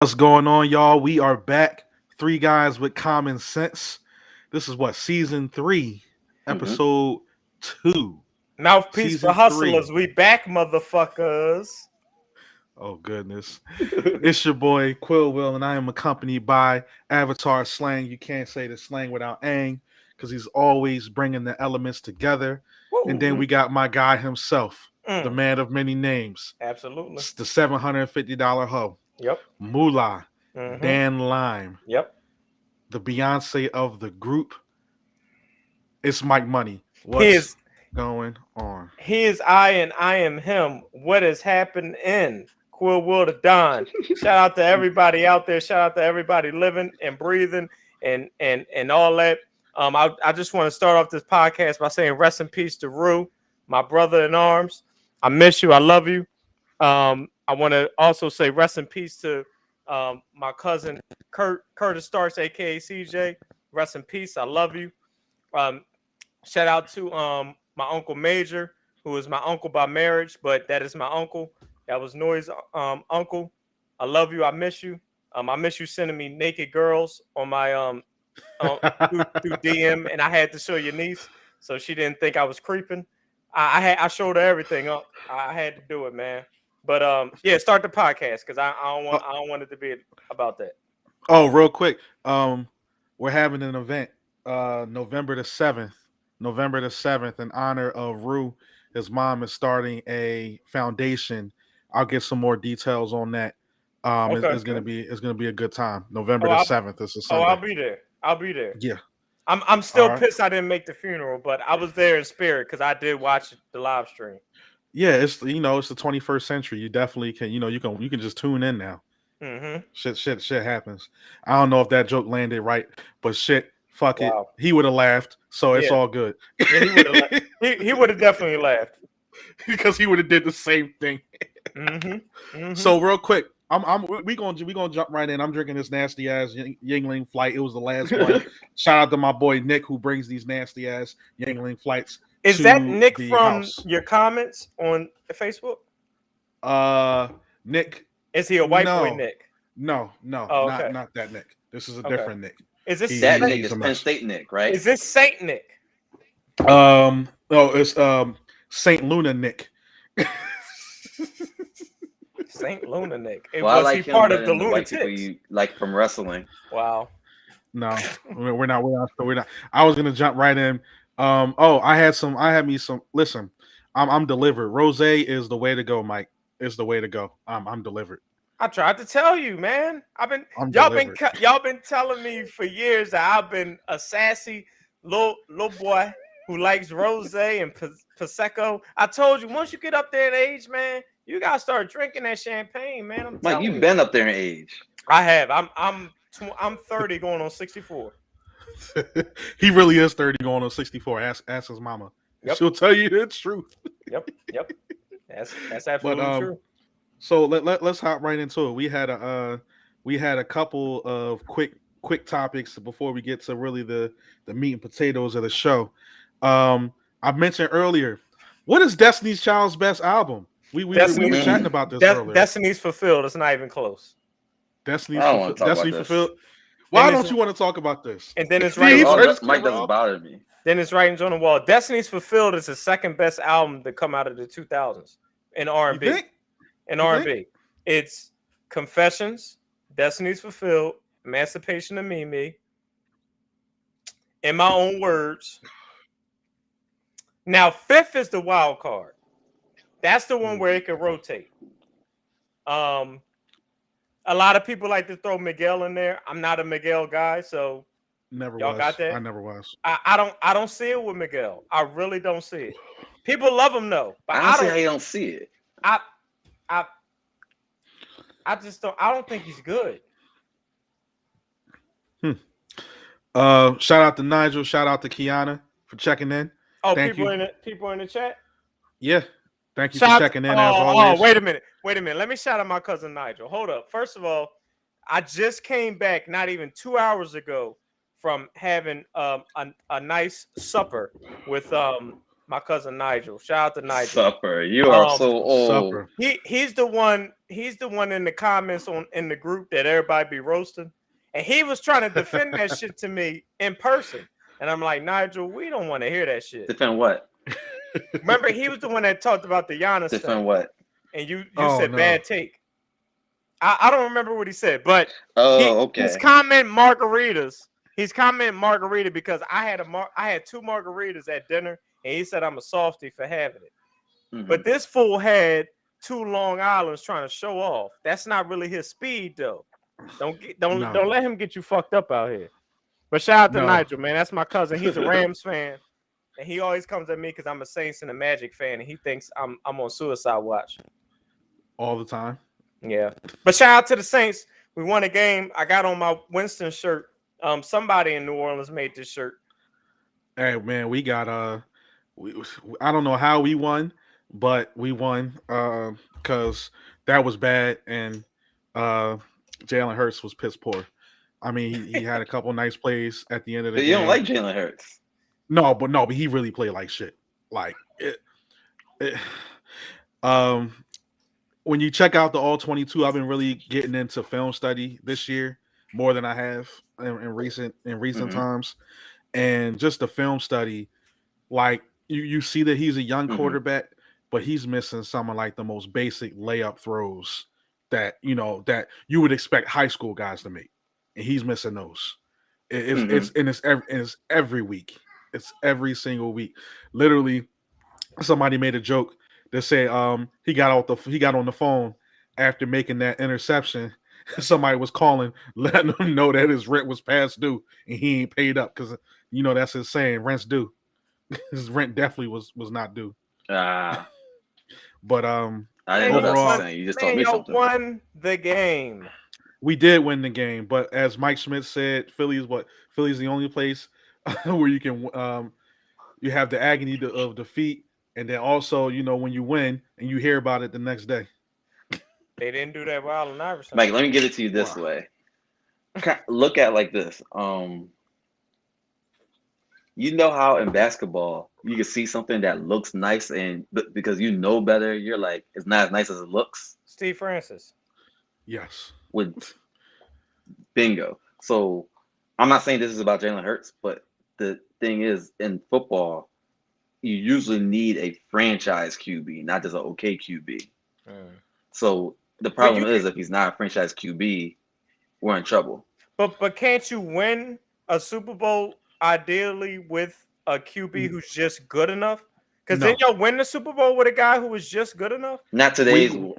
What's going on, y'all? We are back. Three guys with common sense. This is what season three, Mm-hmm. episode two. Mouthpiece for Season three. hustlers. We back, motherfuckers. Oh goodness. It's your boy Quill Will, and I am accompanied by Avatar Slang. You can't say the slang without Aang, because he's always bringing the elements together. And then Woo. we got my guy himself, the Mm, man of many names, absolutely. the $750 hoe, Yep. Moolah, Mm-hmm. Dan Lime, Yep. the Beyonce of the group. It's Mike Money. He What's is going on? he is I and I am him. What has happened in Quill Will to Don? Shout out to everybody out there. Shout out to everybody living and breathing and all that. I just want to start off this podcast by saying rest in peace to Rue, my brother in arms. I miss you. I love you. I want to also say rest in peace to my cousin Curtis Starks, aka CJ. Rest in peace. I love you. Um, Shout out to my uncle Major, who is my uncle by marriage, but that is my uncle. That was Noy's uncle. I love you. I miss you. I miss you sending me naked girls on my through DM, and I had to show your niece, so she didn't think I was creeping. I showed her everything. I had to do it, man. But yeah, start the podcast because I don't want it to be about that. Oh, real quick. We're having an event November the 7th. November the 7th, in honor of Rue. His mom is starting a foundation. I'll get some more details on that. Okay. It's gonna be a good time. November Oh, the I'll- 7th. It's a Oh, I'll Sunday. be there. I'll be there. Yeah. I'm still All right. pissed I didn't make the funeral, but I was there in spirit because I did watch the live stream. Yeah, it's it's the 21st century. You definitely can, you can just tune in now. Mm-hmm. Shit happens. I don't know if that joke landed right, but shit, fuck Wow. it. He would have laughed, so it's Yeah. all good. Yeah, he would have definitely laughed. Because he would have did the same thing. Mm-hmm. Mm-hmm. So real quick, we gonna jump right in. I'm drinking this nasty ass Yingling Flight. It was the last one. Shout out to my boy Nick who brings these nasty ass Yingling Flights. Is to that Nick the from house. your comments on Facebook? Nick. Is he a white boy No. Nick? No, Oh, okay. not that Nick. This is a Okay. different Nick. Is this That He's Nick is a Penn mess. State Nick, right? is this Saint Nick? No, it's Saint Luna Nick. Saint Luna Nick. Well, I Was like he him part better of the than the white people Lunatics? you like from wrestling. Wow. No, we're not. I was gonna jump right in. I had me some. Listen, I'm delivered. Rose is the way to go, Mike. It's the way to go. I'm delivered. I tried to tell you, man. I'm Y'all delivered. been telling me for years that I've been a sassy little boy who likes rosé and prosecco. I told you once you get up there in age, man, you gotta start drinking that champagne, man. I'm Mike, telling you've you. been up there in age. I have. I'm 30 going on 64. He really is 30 going on 64. Ask his mama. Yep. She'll tell you the truth. Yep. That's absolutely true. So let's hop right into it. We had a couple of quick topics before we get to really the meat and potatoes of the show. I mentioned earlier, what is Destiny's Child's best album? We were chatting about this earlier. Destiny's Fulfilled. It's not even close. Destiny's I don't want to talk Destiny about this. Fulfilled. Why Then don't it's- you want to talk about this? And then it's See, right. he's Oh, trying to Mike screw doesn't up. bother me. Then it's writings on the wall. Destiny's Fulfilled is the second best album to come out of the 2000s in You R&B. think? In You R&B, think? it's Confessions, Destiny's Fulfilled, Emancipation of Mimi, In My Own Words. Now, fifth is the wild card. That's the one where it can rotate. A lot of people like to throw Miguel in there. I'm not a Miguel guy, so Never Y'all was. got that? I never was. I don't see it with Miguel. I really don't see it. People love him though, but I don't see how you don't see it. I just don't. I don't think he's good. Shout out to Nigel. Shout out to Kiana for checking in. Oh, Thank people you. in the chat. Yeah. Thank you Shout- for checking in as always. Oh, wait a minute. Let me shout out my cousin Nigel. Hold up. First of all, I just came back not even 2 hours ago from having a nice supper with my cousin Nigel. Shout out to Nigel. Supper. You are Um, so old. Supper. He's the one he's the one in the comments in the group that everybody be roasting, and he was trying to defend that shit to me in person, and I'm like, Nigel, we don't want to hear that shit. Defend what? Remember, he was the one that talked about the Giannis Defend thing, what? and you said Oh, no. bad take. I don't remember what he said, but okay. He's commenting margaritas. He's commenting margarita because I had 2 margaritas at dinner, and he said I'm a softie for having it. Mhm. But this fool had 2 Long Islands trying to show off. That's not really his speed, though. Don't let him get you fucked up out here. But shout out to Nigel, man. That's my cousin. He's a Rams fan, and he always comes at me because I'm a Saints and a Magic fan, and he thinks I'm on suicide watch all the time. Yeah, but shout out to the Saints. We won a game. I got on my Winston shirt. Somebody in New Orleans made this shirt. Hey man, we got I don't know how we won, but we won because that was bad, and Jalen Hurts was piss poor. I mean, he had a couple nice plays at the end of the But game. you don't like Jalen Hurts. No, but he really played like shit. Like when you check out the all 22, I've been really getting into film study this year more than I have in recent times, and just the film study, like you see that he's a young quarterback, but he's missing some of like the most basic layup throws that you would expect high school guys to make, and he's missing those. It's every week. It's every single week. Literally, somebody made a joke that said he got on the phone after making that interception. Somebody was calling, letting him know that his rent was past due and he ain't paid up because that's his saying, rent's due. His rent definitely was not due. But I didn't know that's the saying. You just told me something. Won the game. We did win the game, but as Mike Schmidt said, Philly's the only place where you can you have the agony of defeat. And then also, when you win and you hear about it the next day. They didn't do that with Allen Iverson. Mike, let me give it to you this way. Look at it like this. You know how in basketball you can see something that looks nice, and because you know better, you're like, it's not as nice as it looks. Steve Francis. Yes. With bingo. So I'm not saying this is about Jalen Hurts, but the thing is, in football, you usually need a franchise QB, not just an okay QB. So the problem is, if he's not a franchise QB, we're in trouble. But can't you win a Super Bowl ideally with a QB who's just good enough? Because then you'll win the Super Bowl with a guy who was just good enough. Not today's. Nick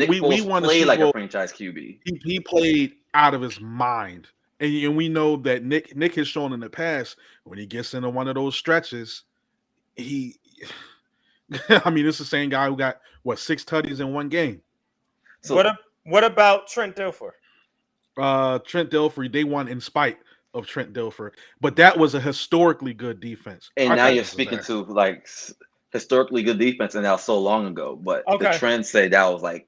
Foles won play like a franchise QB. He played out of his mind. And we know that Nick has shown in the past when he gets into one of those stretches, it's the same guy who got 6 tutties in one game. So what about Trent Dilfer? Trent Dilfer, they won in spite of Trent Dilfer, but that was a historically good defense. And now you're speaking to like historically good defense, and that was so long ago. But the trends say that was like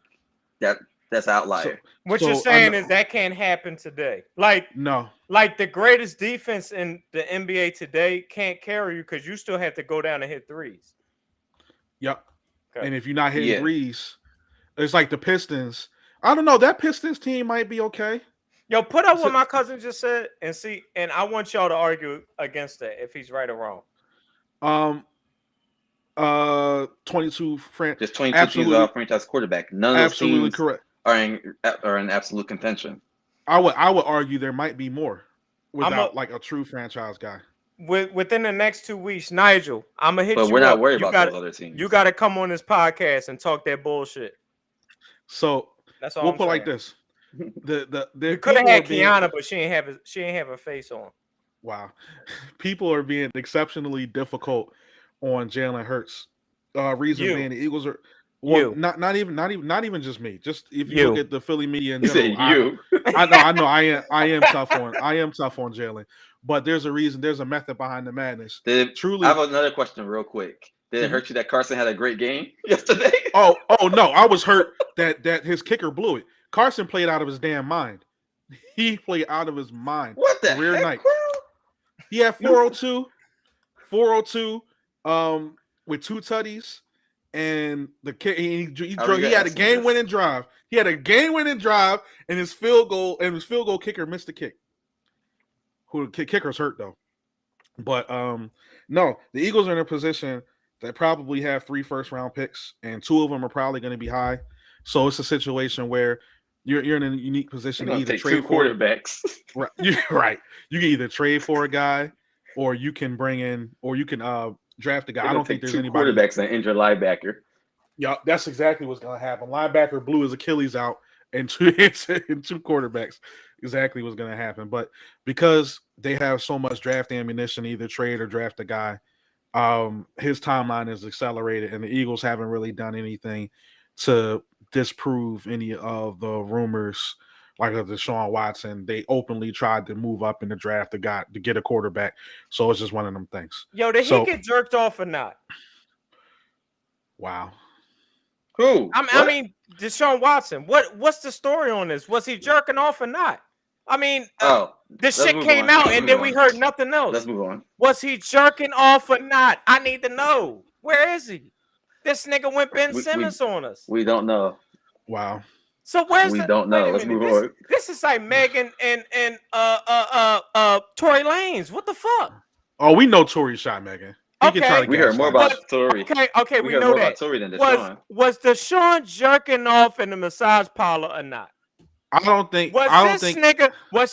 that. That's outlier. What you're saying is that can't happen today. Like the greatest defense in the NBA today can't carry you because you still have to go down and hit threes. Yep. Okay. And if you're not hitting threes, it's like the Pistons. I don't know. That Pistons team might be okay. Yo, put up what my cousin just said and see. And I want y'all to argue against that if he's right or wrong. 22 just 22 teams are franchise quarterback. None of those teams correct. are in absolute contention. I would argue there might be more without like a true franchise guy. Within the next 2 weeks, Nigel, I'm gonna hit you. But we're not worried about those other teams. You got to come on this podcast and talk that bullshit. So that's all. We'll put like this. You could have had Kiana, but she ain't have her face on. Wow, people are being exceptionally difficult on Jalen Hurts. Reason being the Eagles are not even just me. Just if you look at the Philly media in general, I know I am tough on Jalen, but there's a reason. There's a method behind the madness. I have another question real quick. Did it hurt you that Carson had a great game yesterday? Oh no, I was hurt that his kicker blew it. Carson played out of his damn mind. He played out of his mind. What the career heck? Night. He had 402 with 2 tutties and the kick. He already had a asked you game-winning drive. He had a game-winning drive, and his field goal kicker missed the kick. Who kicker's hurt though. But no, the Eagles are in a position that probably have 3 first-round picks, and 2 of them are probably going to be high. So it's a situation where you're in a unique position to either take trade 2 quarterbacks. Right, right. You can either trade for a guy, or you can bring in, or you can draft a guy. I don't think there's 2 anybody. quarterbacks and injured linebacker. Yeah, that's exactly what's going to happen. Linebacker blew his Achilles out, and 2 quarterbacks. Exactly what's going to happen. But because they have so much draft ammunition, either trade or draft a guy, his timeline is accelerated, and the Eagles haven't really done anything to disprove any of the rumors like of Deshaun Watson. They openly tried to move up in the draft to get a quarterback. So it's just one of them things. Yo, did he get jerked off or not? Wow. Who? I mean, Deshaun Watson. What's the story on this? Was he jerking off or not? I mean, this shit came out and then we heard nothing else. Let's move on. Was he jerking off or not? I need to know. Where is he? This nigga went Ben Simmons on us. We don't know. Wow. So where's we don't know. Let's move on. This is like Megan and Tory Lanez. What the fuck? Oh, we know Tory shot Megan. We heard more about Tory. Okay, we know that. Tory than Deshaun. Was Deshaun jerking off in the massage parlor or not? I don't think. Was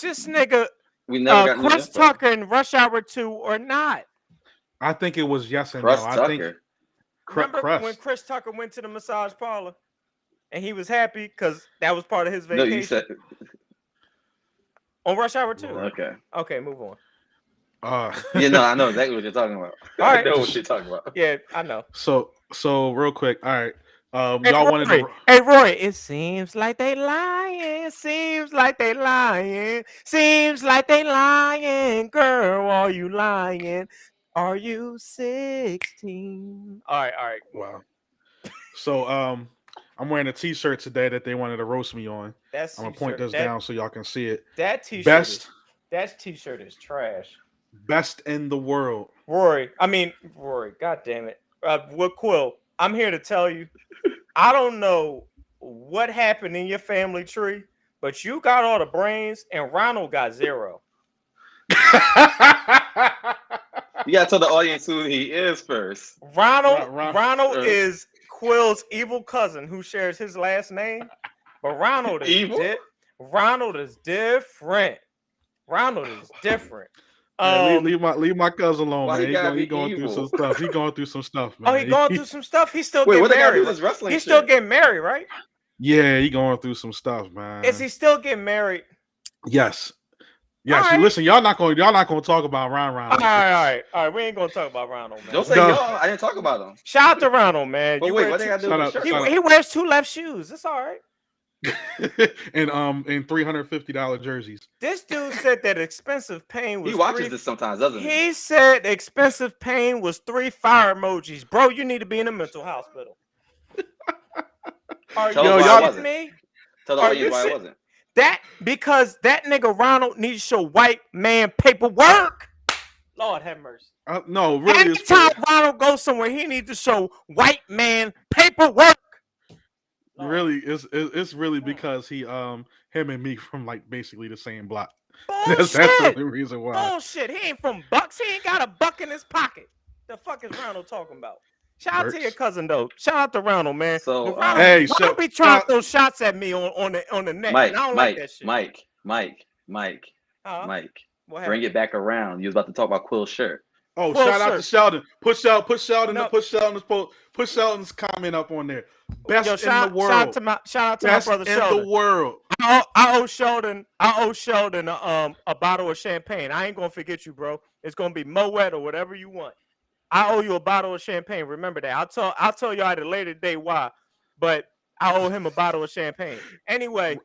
this nigga? We never got Chris Tucker in Rush Hour 2 or not? I think it was yes and Chris no. Tucker. I think. Remember when Chris Tucker went to the massage parlor and he was happy because that was part of his vacation? No, you said on Rush Hour 2. Okay, move on. I know exactly what you're talking about. All right. I know what you're talking about. Yeah, I know. So real quick. All right. Y'all wanted to... Hey Roy, it seems like they lying. Seems like they lying. Seems like they lying. Girl, are you lying? Are you 16? All right. Wow. So I'm wearing a t-shirt today that they wanted to roast me on. I'm gonna point this down so y'all can see it. That t-shirt that t-shirt is trash. Best in the world. Rory, god damn it. With Quill, I'm here to tell you, I don't know what happened in your family tree, but you got all the brains and Ronald got 0. You gotta tell the audience who he is first. Ronald is Quill's evil cousin who shares his last name, but Ronald is evil. Ronald is different. Ronald is different. Leave my cousin alone, man. He going through some stuff. He going through some stuff, man. Oh, he going through some stuff. He's still getting married. He's still getting married, right? Yeah, he going through some stuff, man. Is he still getting married? Yes. Yes. Right. Listen, y'all not going to talk about Ronald. All right. We ain't going to talk about Ronald, man. Don't say y'all. I didn't talk about him. Shout out to Ronald, man. But wait, what they got to do with the shirt? He wears 2 left shoes. It's all right. and $350 jerseys. This dude said that expensive pain was. He watches this sometimes, doesn't he? He said expensive pain was 3 fire emojis. Bro, you need to be in a mental hospital. Are y'all with me? Tell the audience why it wasn't. Because that nigga Ronald needs to show white man paperwork. Lord have mercy. No, really. Anytime Ronald goes somewhere, he needs to show white man paperwork. Really, it's really because he him and me from like basically the same block. Bullshit. That's the only reason why. Bullshit. He ain't from Bucks. He ain't got a buck in his pocket. The fuck is Ronald talking about? Shout out to your cousin though. Shout out to Ronald, man. So Ronald, don't be trying to throw shots at me on the net. Mike, I don't like that shit. Mike. Bring it back around. You was about to talk about Quill's shirt. Oh, shout out to Sheldon. Put Sheldon's comment up on there. Best in the world. Shout out to my brother Sheldon. In the world. I owe Sheldon a bottle of champagne. I ain't gonna forget you, bro. It's gonna be Moet or whatever you want. I owe you a bottle of champagne. Remember that. I'll tell you at a later date why, but I owe him a bottle of champagne. Anyway,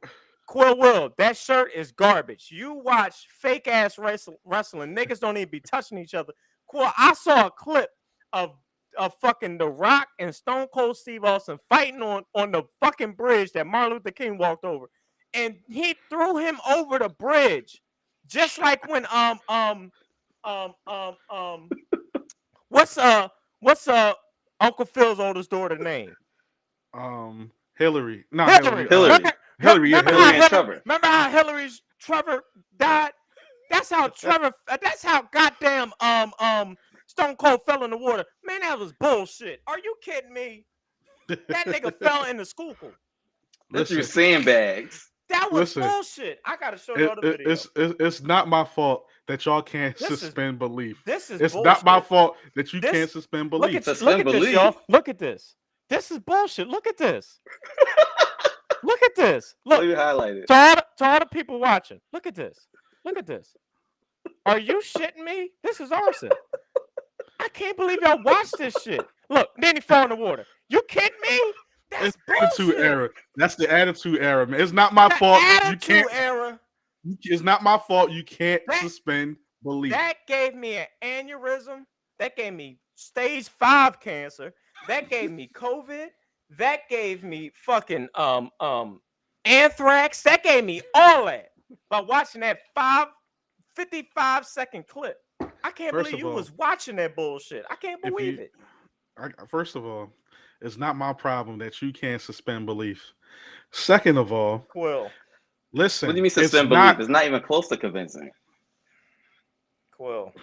Quill World, that shirt is garbage. You watch fake ass wrestling. Niggas don't even be touching each other. Quill, I saw a clip of fucking The Rock and Stone Cold Steve Austin fighting on the fucking bridge that Martin Luther King walked over, and he threw him over the bridge, just like when what's Uncle Phil's oldest daughter name? Hillary. Not Hillary. Hillary. Hillary. Yeah, Hillary and Trevor. Remember how Hillary's Trevor died? That's how Trevor. That's how goddamn Stone Cold fell in the water. Man, that was bullshit. Are you kidding me? That nigga fell in the schuylkill. That's your sandbags. That was bullshit. I gotta show you all the video. It's not my fault that y'all can't suspend belief. This is it's bullshit. not my fault that you can't suspend belief. Look at this, y'all. Look at this. This is bullshit. Look at this. Look at this. Look. Let me highlight it. To all the people watching, look at this. Look at this. Are you shitting me? This is arson. I can't believe y'all watch this shit. Look, then he fell in the water. You kidding me? That's attitude era. That's the attitude era, man. It's not my fault. You can't. Era. It's not my fault. You can't suspend belief. That gave me an aneurysm. That gave me stage 5 cancer. That gave me COVID. That gave me fucking anthrax. That gave me all that by watching that 55-second clip. I can't believe you was watching that bullshit. I can't believe it. First of all, it's not my problem that you can't suspend belief. Second of all, Quill. Listen. What do you mean suspend belief? It's not even close to convincing. Quill.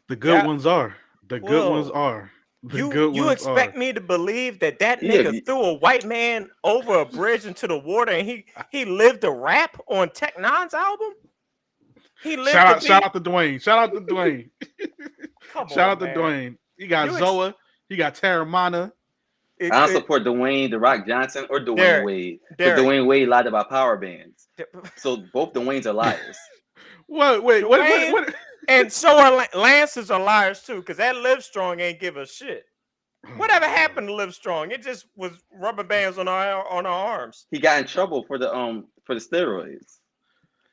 The good ones are. The good ones are. You expect me to believe that nigga threw a white man over a bridge into the water and he lived to rap on Tech Nine's album? He lived shout out to Dwayne. Shout out to Dwayne. Shout out to Dwayne. He got Zoa. He got Terramana. I don't support Dwayne The Rock Johnson or Dwayne Wade. Because Dwayne Wade lied about power bands. So both Dwaynes are liars. What? And so are Lances are liars too, because that Livestrong ain't give a shit. Whatever happened to Livestrong? It just was rubber bands on our arms. He got in trouble for the steroids.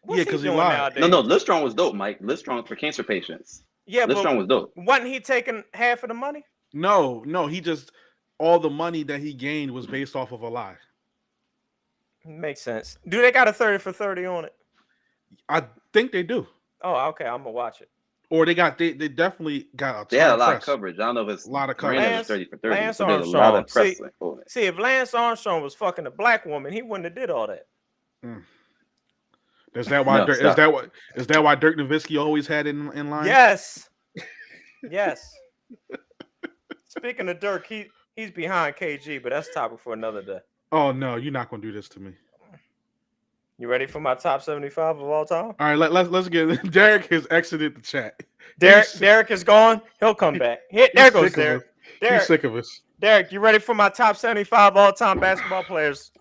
What's because he lied. No, Livestrong was dope, Mike. Livestrong for cancer patients. Yeah, Livestrong was dope. Wasn't he taking half of the money? No, he just all the money that he gained was based off of a lie. Makes sense. Do they got a 30 for 30 on it? I think they do. Oh, okay. I'm gonna watch it. Or they definitely got a ton they had a of lot press. of coverage. I don't know if it's a lot of coverage. Lance, 30 for 30. Lance so there's Armstrong. a lot of press. See, if Lance Armstrong was fucking a black woman, he wouldn't have did all that. Is that why? Is that why Dirk Nowitzki always had it in line? Yes. Speaking of Dirk, he's behind KG, but that's a topic for another day. Oh no, you're not gonna do this to me. You ready for my top 75 of all time? All right, let's get. Derek has exited the chat. Derek is gone. He'll come back. There goes Derek. He's sick of us. Derek, you ready for my top 75 all-time basketball players?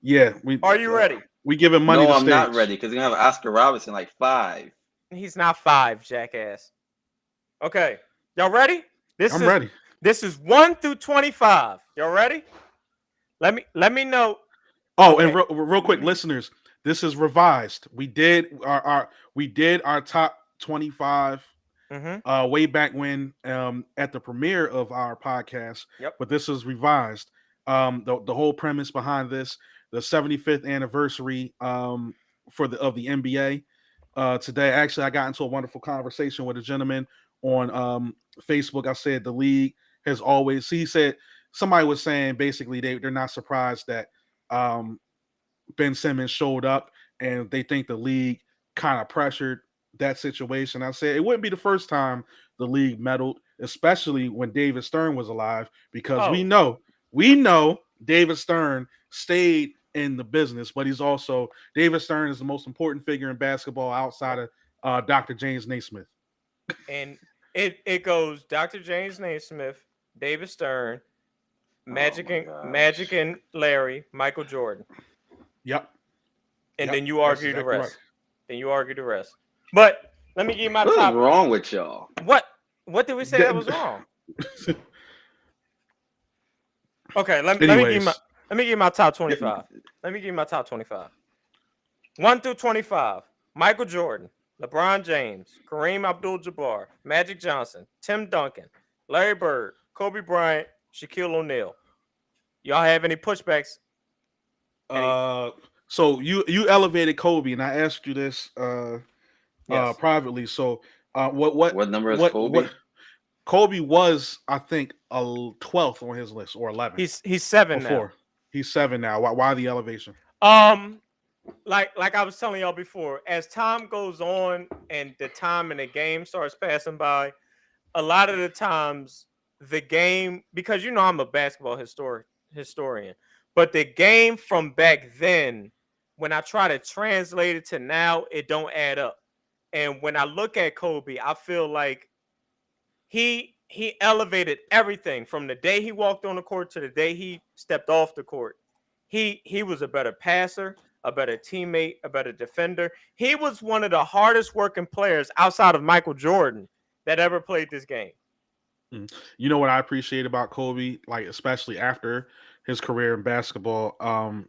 Yeah. Are you ready? We give him money. No, to I'm stage. not ready because you're gonna have Oscar Robertson like 5. He's not 5, jackass. Okay, y'all ready? I'm ready. This is 1 through 25. Y'all ready? Let me know. Oh, okay. And real quick, listeners, this is revised. We did our top 25 way back when at the premiere of our podcast. Yep. But this is revised. The whole premise behind this, the 75th anniversary of the NBA. Today, actually, I got into a wonderful conversation with a gentleman on Facebook. I said the league has always. He said somebody was saying basically they're not surprised that Ben Simmons showed up and they think the league kind of pressured that situation. I said it wouldn't be the first time the league meddled, especially when David Stern was alive, because we know David Stern stayed in the business, but David Stern is the most important figure in basketball outside of Dr. James Naismith. And it goes Dr. James Naismith, David Stern, Magic and Larry, Michael Jordan. Yep. And then you argue the rest. Right. Then you argue the rest. But let me give you my top. What's wrong with y'all? What did we say that was wrong? Okay, let me give you my top 25. Let me give you my top 25. 1 through 25. Michael Jordan, LeBron James, Kareem Abdul-Jabbar, Magic Johnson, Tim Duncan, Larry Bird, Kobe Bryant, Shaquille O'Neal. Y'all have any pushbacks? So you elevated Kobe, and I asked you this privately. So what number is Kobe? Kobe was, I think, 12th on his list or 11th. He's 7 before. He's 7 now. Why the elevation? now. Like I was telling y'all before, as time goes on and the time in the game starts passing by, a lot of the times the game, because I'm a basketball historian, but the game from back then, when I try to translate it to now, it don't add up. And when I look at Kobe, I feel like he elevated everything from the day he walked on the court to the day he stepped off the court. He was a better passer, a better teammate, a better defender. He was one of the hardest working players outside of Michael Jordan that ever played this game. You know what I appreciate about Kobe, like especially after his career in basketball,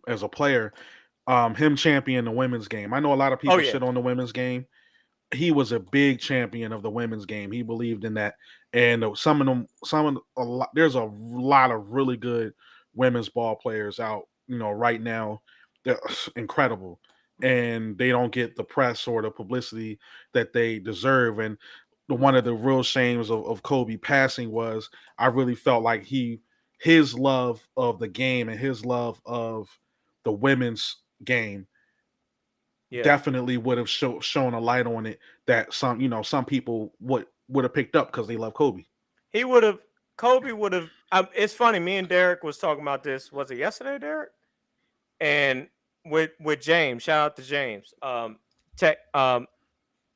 as a player, him championing the women's game. I know a lot of people shit on the women's game. He was a big champion of the women's game. He believed in that, and there's a lot of really good women's ball players out, right now. They're incredible, and they don't get the press or the publicity that they deserve. And one of the real shames of Kobe passing was I really felt like his love of the game and his love of the women's game definitely would have shown a light on it that some people would have picked up because they love Kobe. Kobe would have. It's funny. Me and Derek was talking about this. Was it yesterday, Derek? And with James, shout out to James.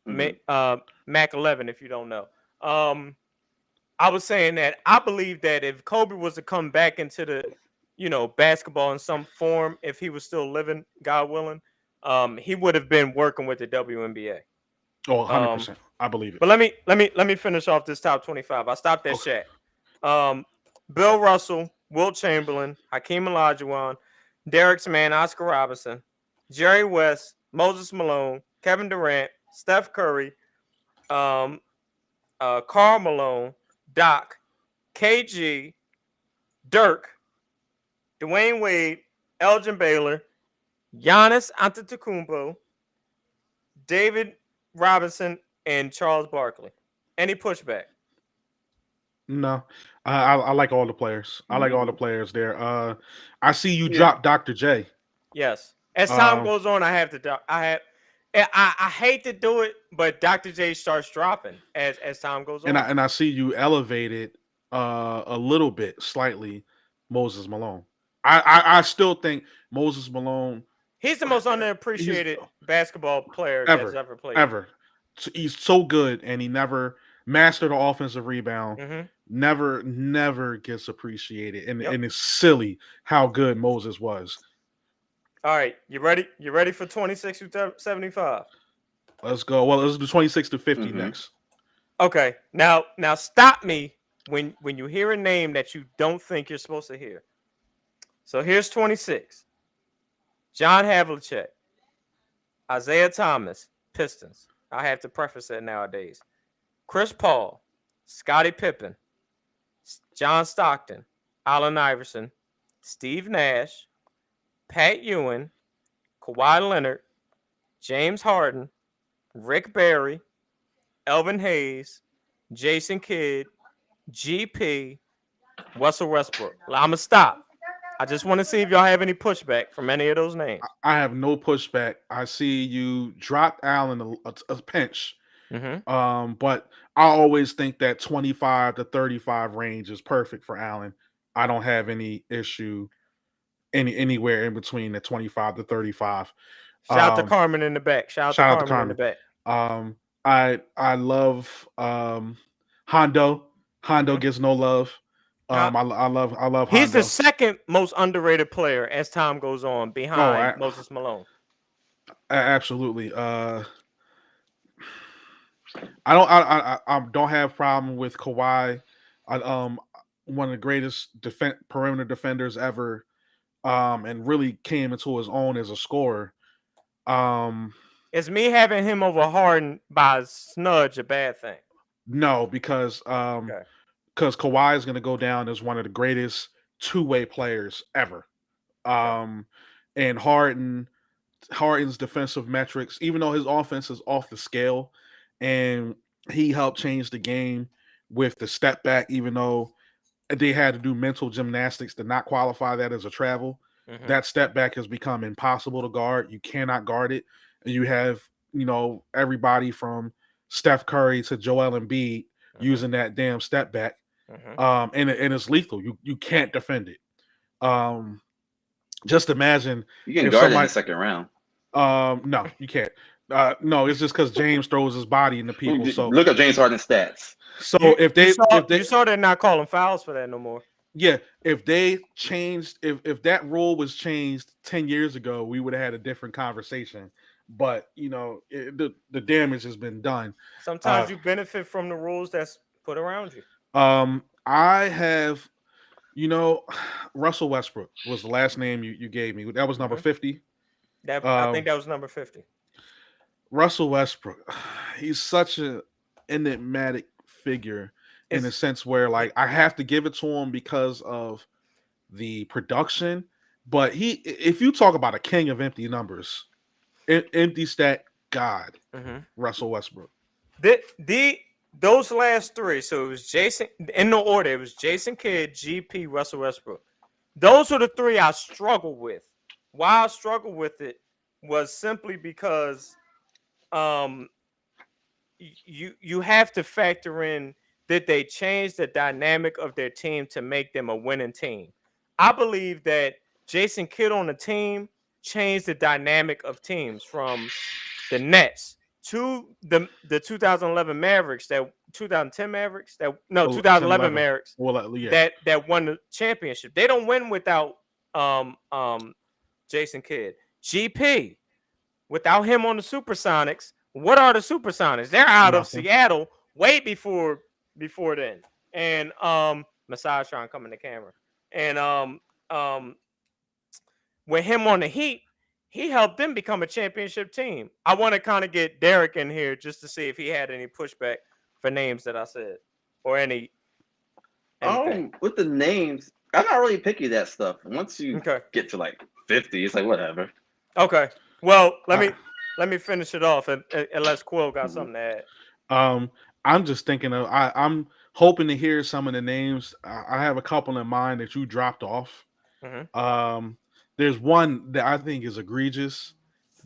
Mac 11, if you don't know. I was saying that I believe that if Kobe was to come back into the, basketball in some form, if he was still living, God willing, he would have been working with the WNBA. Oh, 100%. I believe it. But let me finish off this top 25. I stopped at Shaq. Bill Russell, Wilt Chamberlain, Hakeem Olajuwon, Derek's man Oscar Robertson, Jerry West, Moses Malone, Kevin Durant, Steph Curry, Karl Malone, Doc, KG, Dirk, Dwayne Wade, Elgin Baylor, Giannis Antetokounmpo, David Robinson, and Charles Barkley. Any pushback? No, I like all the players. I like all the players there. I see you drop Dr. J. Yes. As time goes on, I hate to do it, but Dr. J starts dropping as time goes on. And I see you elevated a little bit, slightly, Moses Malone. I still think Moses Malone. He's the most underappreciated basketball player that's ever played. Ever. He's so good, and he never mastered the offensive rebound. Mm-hmm. Never gets appreciated, and it's silly how good Moses was. All right, you ready? You ready for 26 to 75? Let's go. Well, let's do 26 to 50 next. Okay. Now stop me when you hear a name that you don't think you're supposed to hear. So here's 26. John Havlicek, Isaiah Thomas, Pistons. I have to preface that nowadays. Chris Paul, Scottie Pippen, John Stockton, Allen Iverson, Steve Nash, Pat Ewing, Kawhi Leonard, James Harden, Rick Barry, Elvin Hayes, Jason Kidd, GP, Russell Westbrook. I'm going to stop. I just want to see if y'all have any pushback from any of those names. I have no pushback. I see you dropped Allen a pinch. Mm-hmm. But I always think that 25 to 35 range is perfect for Allen. I don't have any issue anywhere in between the 25 to 35. Shout out to Carmen in the back. Shout out to Carmen in the back. I love Hondo. Hondo gets no love. I love Hondo. He's the second most underrated player as time goes on behind Moses Malone. Absolutely. I don't have problem with Kawhi. One of the greatest perimeter defenders ever, and really came into his own as a scorer. Is me having him over Harden by a smidge a bad thing? No, because Kawhi is going to go down as one of the greatest two-way players ever. And Harden's defensive metrics, even though his offense is off the scale, and he helped change the game with the step back, even though they had to do mental gymnastics to not qualify that as a travel. Mhm. That step back has become impossible to guard. You cannot guard it. And you have, everybody from Steph Curry to Joel Embiid using that damn step back. And it's lethal. You can't defend it. Just imagine You can if guard it in somebody the second round. no, you can't. No, it's just because James throws his body into people. So Look at James Harden's stats. so You if they saw they're not calling fouls for that no more. yeah, if they changed, if that rule was changed 10 years ago, we would have had a different conversation. But the damage has been done. Sometimes you benefit from the rules that's put around you. I have, Russell Westbrook was the last name you gave me. That was number 50. I think that was number 50. Russell Westbrook, he's such an enigmatic figure in a sense where, like, I have to give it to him because of the production. But if you talk about a king of empty numbers, empty stat god, Russell Westbrook. Those last three, so it was Jason, in no order, it was Jason Kidd, GP, Russell Westbrook. Those are the three I struggle with. Why I struggle with it was simply because you have to factor in that they changed the dynamic of their team to make them a winning team. I believe that Jason Kidd on the team changed the dynamic of teams from the Nets to the 2011 Mavericks, 2010 Mavericks, 2011 Mavericks, that won the championship. They don't win without Jason Kidd. GP, without him on the Supersonics, what are the Supersonics? They're out of Seattle way before then. And Masai trying to come in the camera. And with him on the Heat, he helped them become a championship team. I want to kind of get Derek in here just to see if he had any pushback for names that I said or anything. With the names, I'm not really picky that stuff. Once you get to like 50, it's like whatever. Okay. Well, let me finish it off unless Quill got something to add. I'm just thinking of I'm hoping to hear some of the names. I have a couple in mind that you dropped off. There's one that I think is egregious,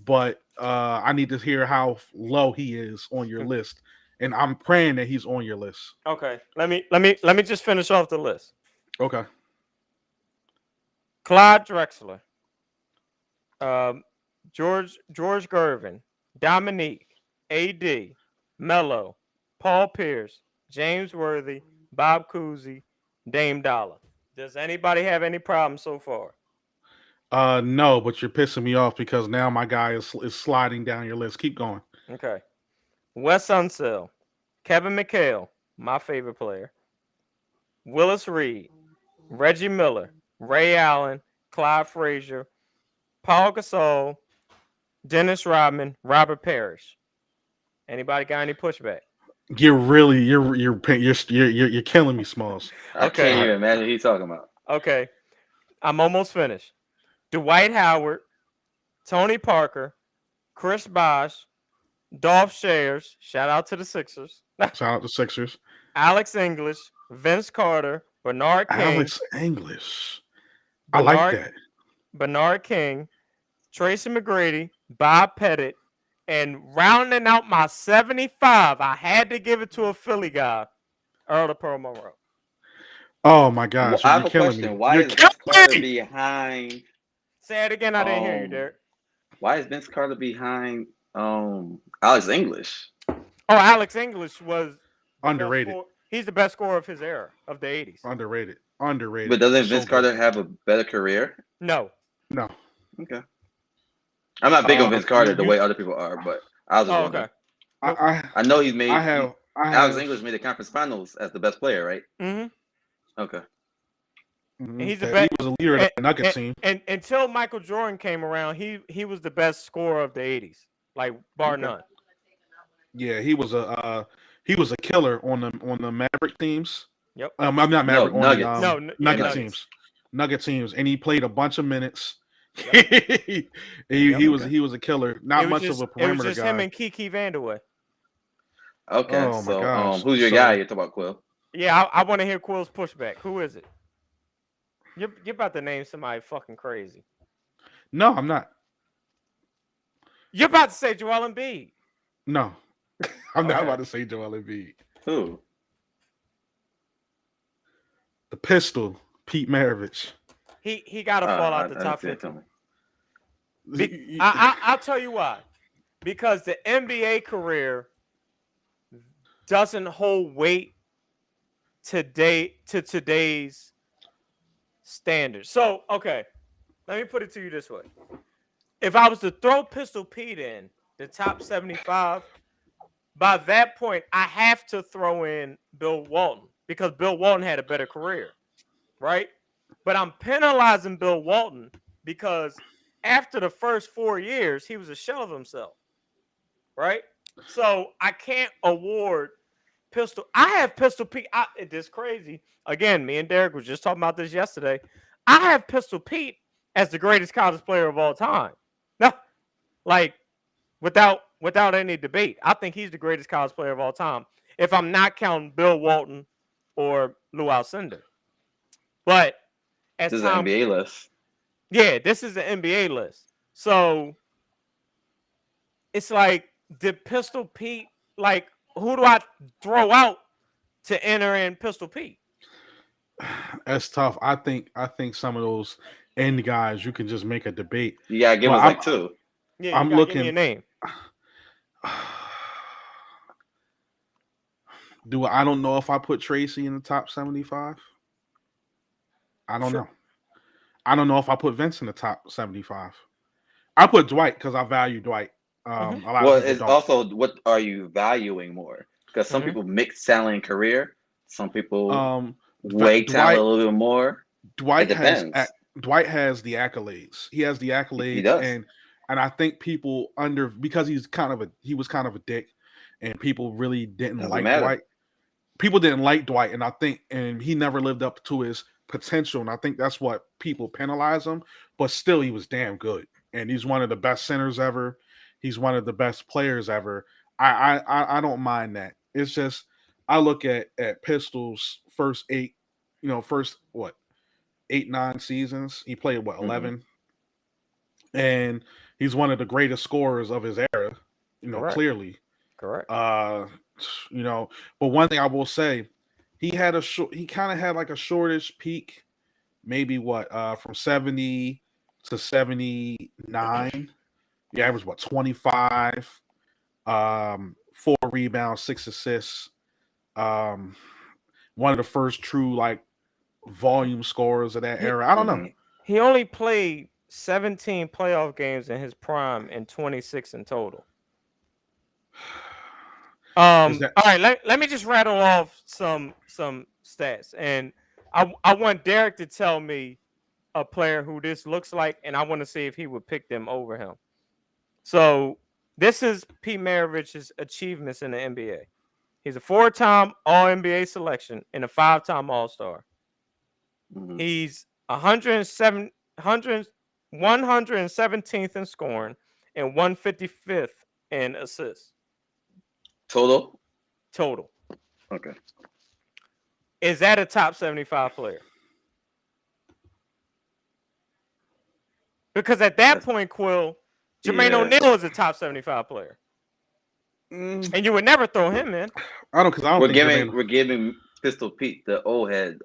but I need to hear how low he is on your list, and I'm praying that he's on your list. Okay, let me just finish off the list. Okay. Clyde Drexler, George Gervin, Dominique, AD, Melo, Paul Pierce, James Worthy, Bob Cousy, Dame Dollar. Does anybody have any problems so far? No, but you're pissing me off because now my guy is sliding down your list. Keep going. Okay. Wes Unseld, Kevin McHale, my favorite player, Willis Reed, Reggie Miller, Ray Allen, Clyde Frazier, Paul Gasol, Dennis Rodman, Robert Parrish. Anybody got any pushback? You're killing me, Smalls. I can't even imagine what he's talking about. Okay. I'm almost finished. Dwight Howard, Tony Parker, Chris Bosh, Dolph Schayers, shout out to the Sixers. Shout out to Sixers. Alex English, Vince Carter, Bernard King. Alex English. I like that. Bernard King, Tracy McGrady, Bob Pettit, and rounding out my 75, I had to give it to a Philly guy, Earl of Pearl Monroe. Oh my gosh. Well, I have a question. Why is Vince Carter behind? Say it again. I didn't hear you, Derek. Why is Vince Carter behind Alex English? Oh, Alex English was underrated. He's the best scorer of his era, of the 80s. Underrated. But doesn't Vince Carter have a better career? No. Okay. I'm not big on Vince Carter the way other people are, but I was just wondering. I know he's made. Alex English made the conference finals as the best player, right? Mm-hmm. Okay. Mm-hmm. He was a leader of the Nuggets team. And until Michael Jordan came around, he was the best scorer of the 80s, like bar none. Yeah, he was a killer on the Maverick teams. Yep. I'm not Maverick. Nuggets. Nugget teams. Nugget teams, and he played a bunch of minutes. Yep. he was a killer. Not much of a perimeter guy. It was just him and Kiki Vandeweghe. Okay, so who's your guy? You're talking about Quill. Yeah, I want to hear Quill's pushback. Who is it? You're about to name somebody fucking crazy. No, I'm not. You're about to say Joel Embiid. No, I'm not Okay. about to say Joel Embiid. Who? The pistol, Pete Maravich. He got to fall out the top see it 50. coming. I'll tell you why. Because the NBA career doesn't hold weight to today's standards. So, okay, let me put it to you this way. If I was to throw Pistol Pete in the top 75, by that point, I have to throw in Bill Walton because Bill Walton had a better career, right? But I'm penalizing Bill Walton because after the first 4 years, he was a shell of himself, right? So I can't award Pistol. I have Pistol Pete. It's crazy. Again, me and Derek was just talking about this yesterday. I have Pistol Pete as the greatest college player of all time. No, like without any debate. I think he's the greatest college player of all time. If I'm not counting Bill Walton or Lou Alcindor. But as This is time, an NBA list. yeah, this is the NBA list. So it's like, did Pistol Pete, like, who do I throw out to enter in Pistol Pete? That's tough. I think some of those end guys you can just make a debate. You gotta give Well, us like two. Yeah, I'm you gotta give me looking. a name. I don't know if I put Tracy in the top 75. I don't know. I don't know if I put Vince in the top 75. I put Dwight because I value Dwight. A lot Well, of people it's don't. also what are you valuing more? Because some people mix talent and career. Some people weight talent a little bit more. Dwight It has depends. Dwight has the accolades. He has the accolades, He does. and I think people because he was kind of a dick, and people really didn't Doesn't like matter. Dwight. People didn't like Dwight, and he never lived up to his potential, and I think that's what people penalize him. But still, he was damn good, and he's one of the best centers ever. He's one of the best players ever. I don't mind that. It's just I look at Pistol's first 8 9 seasons. He played 11, and he's one of the greatest scorers of his era. Clearly. Correct. But one thing I will say, he kind of had like a shortish peak, maybe from 70 to 79. He averaged 25, 4 rebounds, 6 assists. One of the first true like volume scorers of that era. I don't know. He only played 17 playoff games in his prime and 26 in total. All right, let me just rattle off some stats, and I want Derek to tell me a player who this looks like, and I want to see if he would pick them over him. So this is Pete Maravich's achievements in the NBA. He's a 4-time All-NBA selection and a 5-time All-Star. He's 117th in scoring and 155th in assists. Total. Okay. Is that a top 75 player? Because at that point, Quill, Jermaine O'Neal is a top 75 player. And you would never throw him in. We're giving Pistol Pete the old head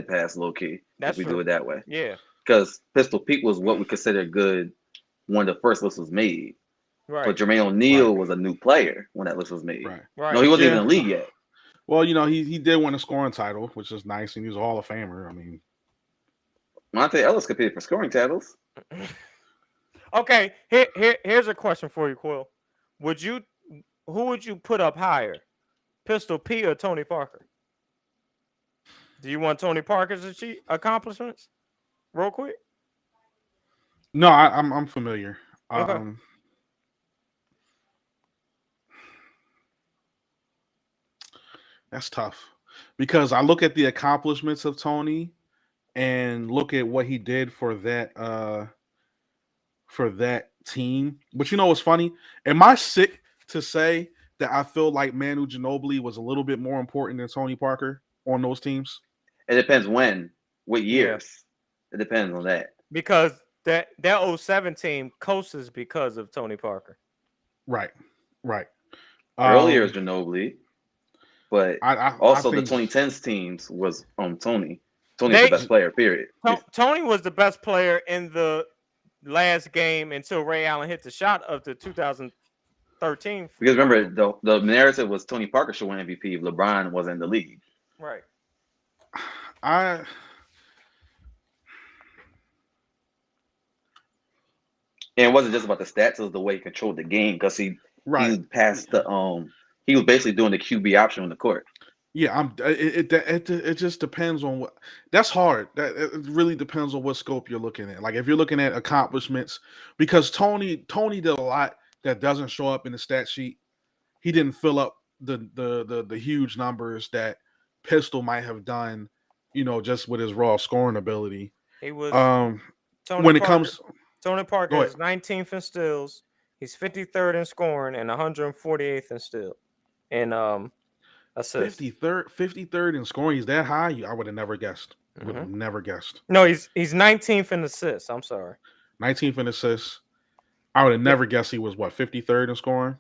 pass low key. That's if we do it that way. Yeah. Because Pistol Pete was what we consider good when the first list was made. Right. But Jermaine O'Neal was a new player when that list was made. Right. No, he wasn't even in the league yet. Well, he did win a scoring title, which is nice, and he was a Hall of Famer. I mean, Monte Ellis competed for scoring titles. Okay, here's a question for you, Quill. Who would you put up higher, Pistol Pete or Tony Parker? Do you want Tony Parker's accomplishments, real quick? No, I'm familiar. Okay. That's tough because I look at the accomplishments of Tony and look at what he did for that team. But you know what's funny? Am I sick to say that I feel like Manu Ginobili was a little bit more important than Tony Parker on those teams. It depends what Yeah. years. It depends on that. Because that 07 team coasts because of Tony Parker. Right. Earlier is Ginobili, but I also think, the 2010s teams was Tony. Tony's the best player, period. Tony was the best player in the last game until Ray Allen hit the shot of the 2013. Because remember, the narrative was Tony Parker should win MVP if LeBron wasn't in the league. Right. And it wasn't just about the stats; it was the way he controlled the game because he passed the he was basically doing the QB option on the court. Yeah, it just depends on what. That's hard. It really depends on what scope you're looking at. Like if you're looking at accomplishments, because Tony did a lot that doesn't show up in the stat sheet. He didn't fill up the huge numbers that Pistol might have done, just with his raw scoring ability. He was Tony Parker is 19th in steals. He's 53rd in scoring and 148th in steal. And assists. 53rd in scoring. He's that high? I would have never guessed. Would have never guessed. No, he's 19th in assists. I'm sorry. 19th in assists. I would have never guessed he was 53rd in scoring.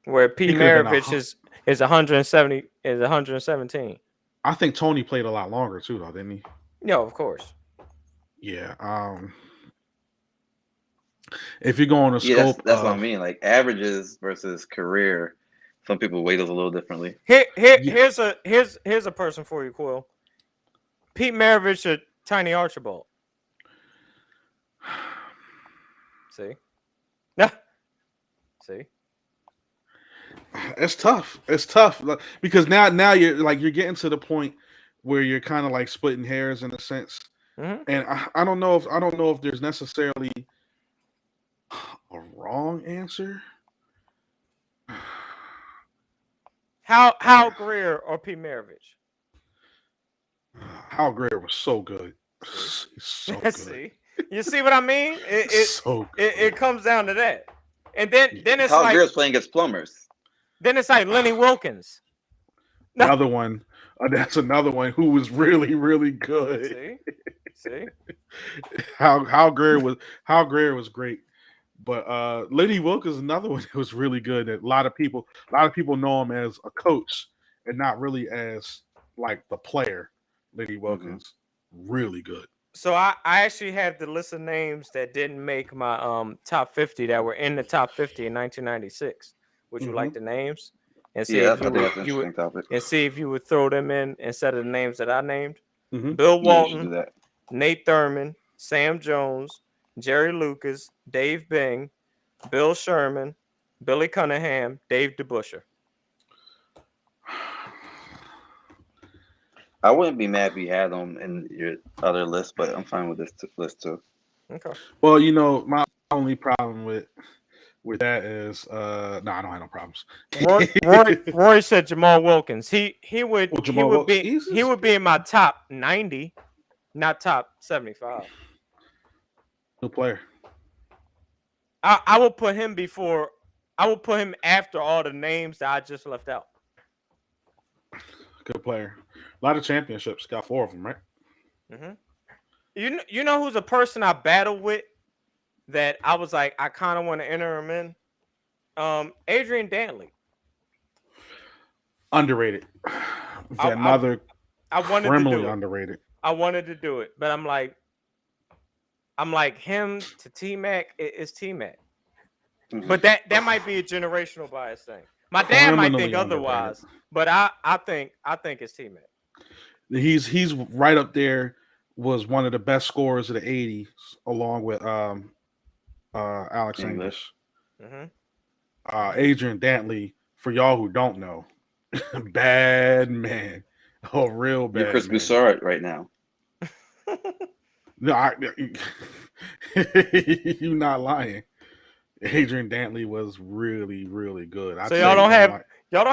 Where Pete Maravich is 117. I think Tony played a lot longer too, though, didn't he? No, of course. Yeah. If you go on a scope, that's what I mean. Like averages versus career. Some people weight those a little differently. Here's a person for you, Quill. Pete Maravich or Tiny Archibald. See? See? It's tough. It's tough because now you're getting to the point where you're kind of like splitting hairs in a sense. And I don't know if there's necessarily a wrong answer. Hal Greer or Pete Maravich? Hal Greer was so good. So good. See? You see what I mean? It comes down to that. And then it's Hal like Greer's playing against plumbers. Then it's like Lenny Wilkins. Another one. That's another one who was really, really good. See? Hal Greer was great. But Lenny Wilk is another one that was really good. That a lot of people know him as a coach and not really as like the player. Lenny Wilkins, really good. So I actually have the list of names that didn't make my top 50 that were in the top 50 in 1996. Would you like the names? And see if you would throw them in instead of the names that I named. Bill Walton, Nate Thurman, Sam Jones, Jerry Lucas, Dave Bing, Bill Sherman, Billy Cunningham, Dave DeBuscher. I wouldn't be mad if you had them in your other list, but I'm fine with this list too. Okay. Well, my only problem with that is I don't have no problems. Roy said Jamal Wilkins. He would be in my top 90, not top 75. Good player. I will put him after all the names that I just left out. Good player. A lot of championships. Got 4 of them, right? You know who's a person I battled with that I was like, I kind of want to enter him in? Adrian Danley. Underrated. Another criminally underrated. I wanted to do it, but I'm like him to T-Mac is T-Mac. But that might be a generational bias thing. My dad might think otherwise, but I think it's T-Mac. He's right up there. Was one of the best scorers of the 80s, along with Alex English. Adrian Dantley, for y'all who don't know, bad man, real bad. You're Chris Broussard right now. No, you're not lying. Adrian Dantley was really, really good. So y'all don't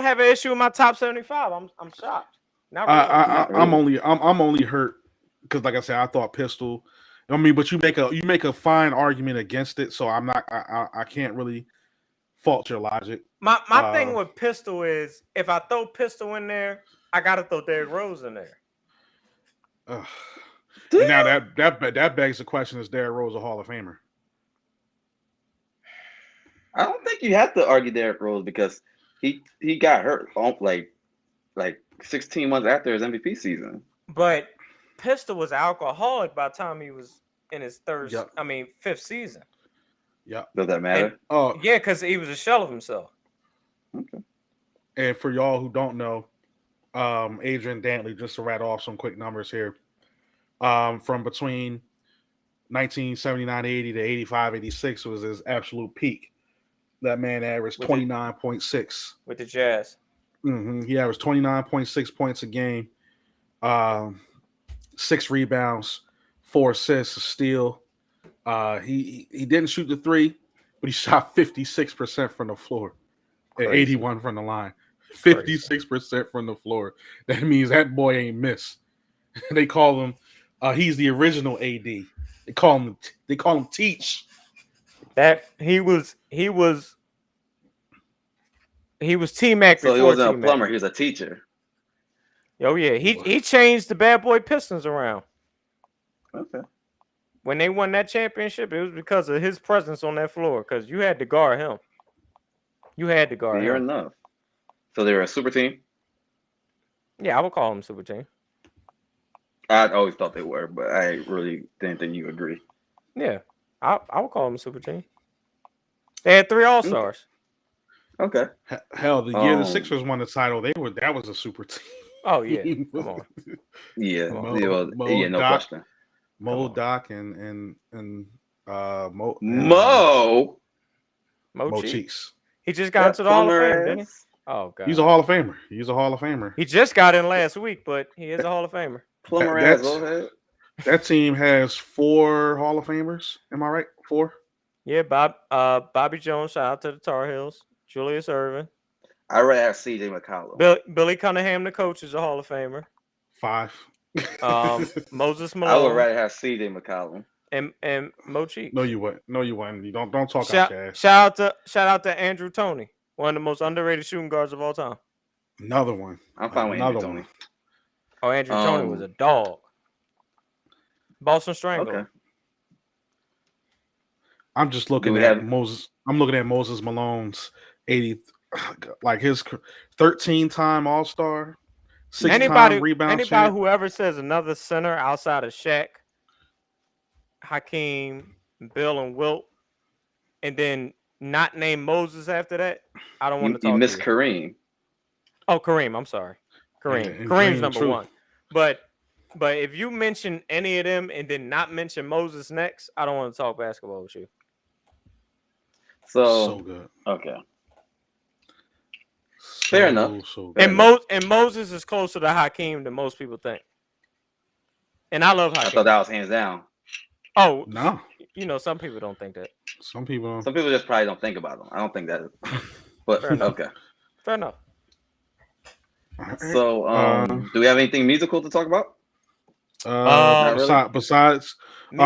have an issue with my top 75. I'm shocked. I'm only hurt because, like I said, I thought Pistol. I mean, but you make a fine argument against it, so I'm not. I can't really fault your logic. My thing with Pistol is if I throw Pistol in there, I gotta throw Derrick Rose in there. And now that begs the question: is Derrick Rose a Hall of Famer? I don't think you have to argue Derrick Rose because he got hurt like 16 months after his MVP season. But Pistol was alcoholic by the time he was in his fifth season. Yeah. Does that matter? Yeah, because he was a shell of himself. Okay. And for y'all who don't know, Adrian Danley, just to rattle off some quick numbers here, from between 1979-80 to 85-86 was his absolute peak. That man averaged 29.6 with the Jazz. Mm-hmm. He averaged 29.6 points a game, 6 rebounds, 4 assists, a steal. He didn't shoot the three, but he shot 56% from the floor and 81 from the line. 56% from the floor. That means that boy ain't miss. They call him. He's the original AD. They call him Teach. That he was T-Mac before. So he wasn't T-Mac. a plumber. He was a teacher. Oh yeah, he changed the bad boy Pistons around. Okay. When they won that championship, it was because of his presence on that floor. Because you had to guard him. You're enough. So they were a super team? Yeah, I would call them super team. I always thought they were, but I really didn't think you agree. Yeah, I would call them a super team. They had 3 All-Stars. Okay. Hell, the year the Sixers won the title, that was a super team. Oh yeah, come on. Yeah, no question. Mo, Doc, and Mo Cheeks. He just got into the Hall of Fame, didn't he? Oh god, he's a Hall of Famer. He just got in last week, but he is a Hall of Famer. Plumber ass old head. That team has 4 Hall of Famers. Am I right? 4? Yeah, Bobby Jones. Shout out to the Tar Heels. Julius Erving. I rather have C.J. McCollum. Billy Cunningham, the coach, is a Hall of Famer. 5. Moses Malone. I would rather have C.J. McCollum and Mo Cheeks. No, you wouldn't. You don't talk out your ass. Shout out to Andrew Toney, one of the most underrated shooting guards of all time. Another one. I'm fine with Andrew Toney. Oh, Andrew Toney was a dog. Boston Strangler. Okay. I'm just looking at Moses. I'm looking at Moses Malone's 80, like his 13-time All-Star, 6-time rebound. Anybody who ever says another center outside of Shaq, Hakeem, Bill, and Wilt, and then not name Moses after that, I don't want to talk. You miss to Kareem. Oh, Kareem. I'm sorry, Kareem. Kareem's number 1. But if you mention any of them and then not mention Moses next, I don't want to talk basketball with you. So good. Okay. Fair enough. And Moses is closer to Hakeem than most people think. And I love Hakeem. I thought that was hands down. Oh no. Some people don't think that. Some people just probably don't think about them. I don't think that. But okay. Fair enough. So, do we have anything musical to talk about? Besides,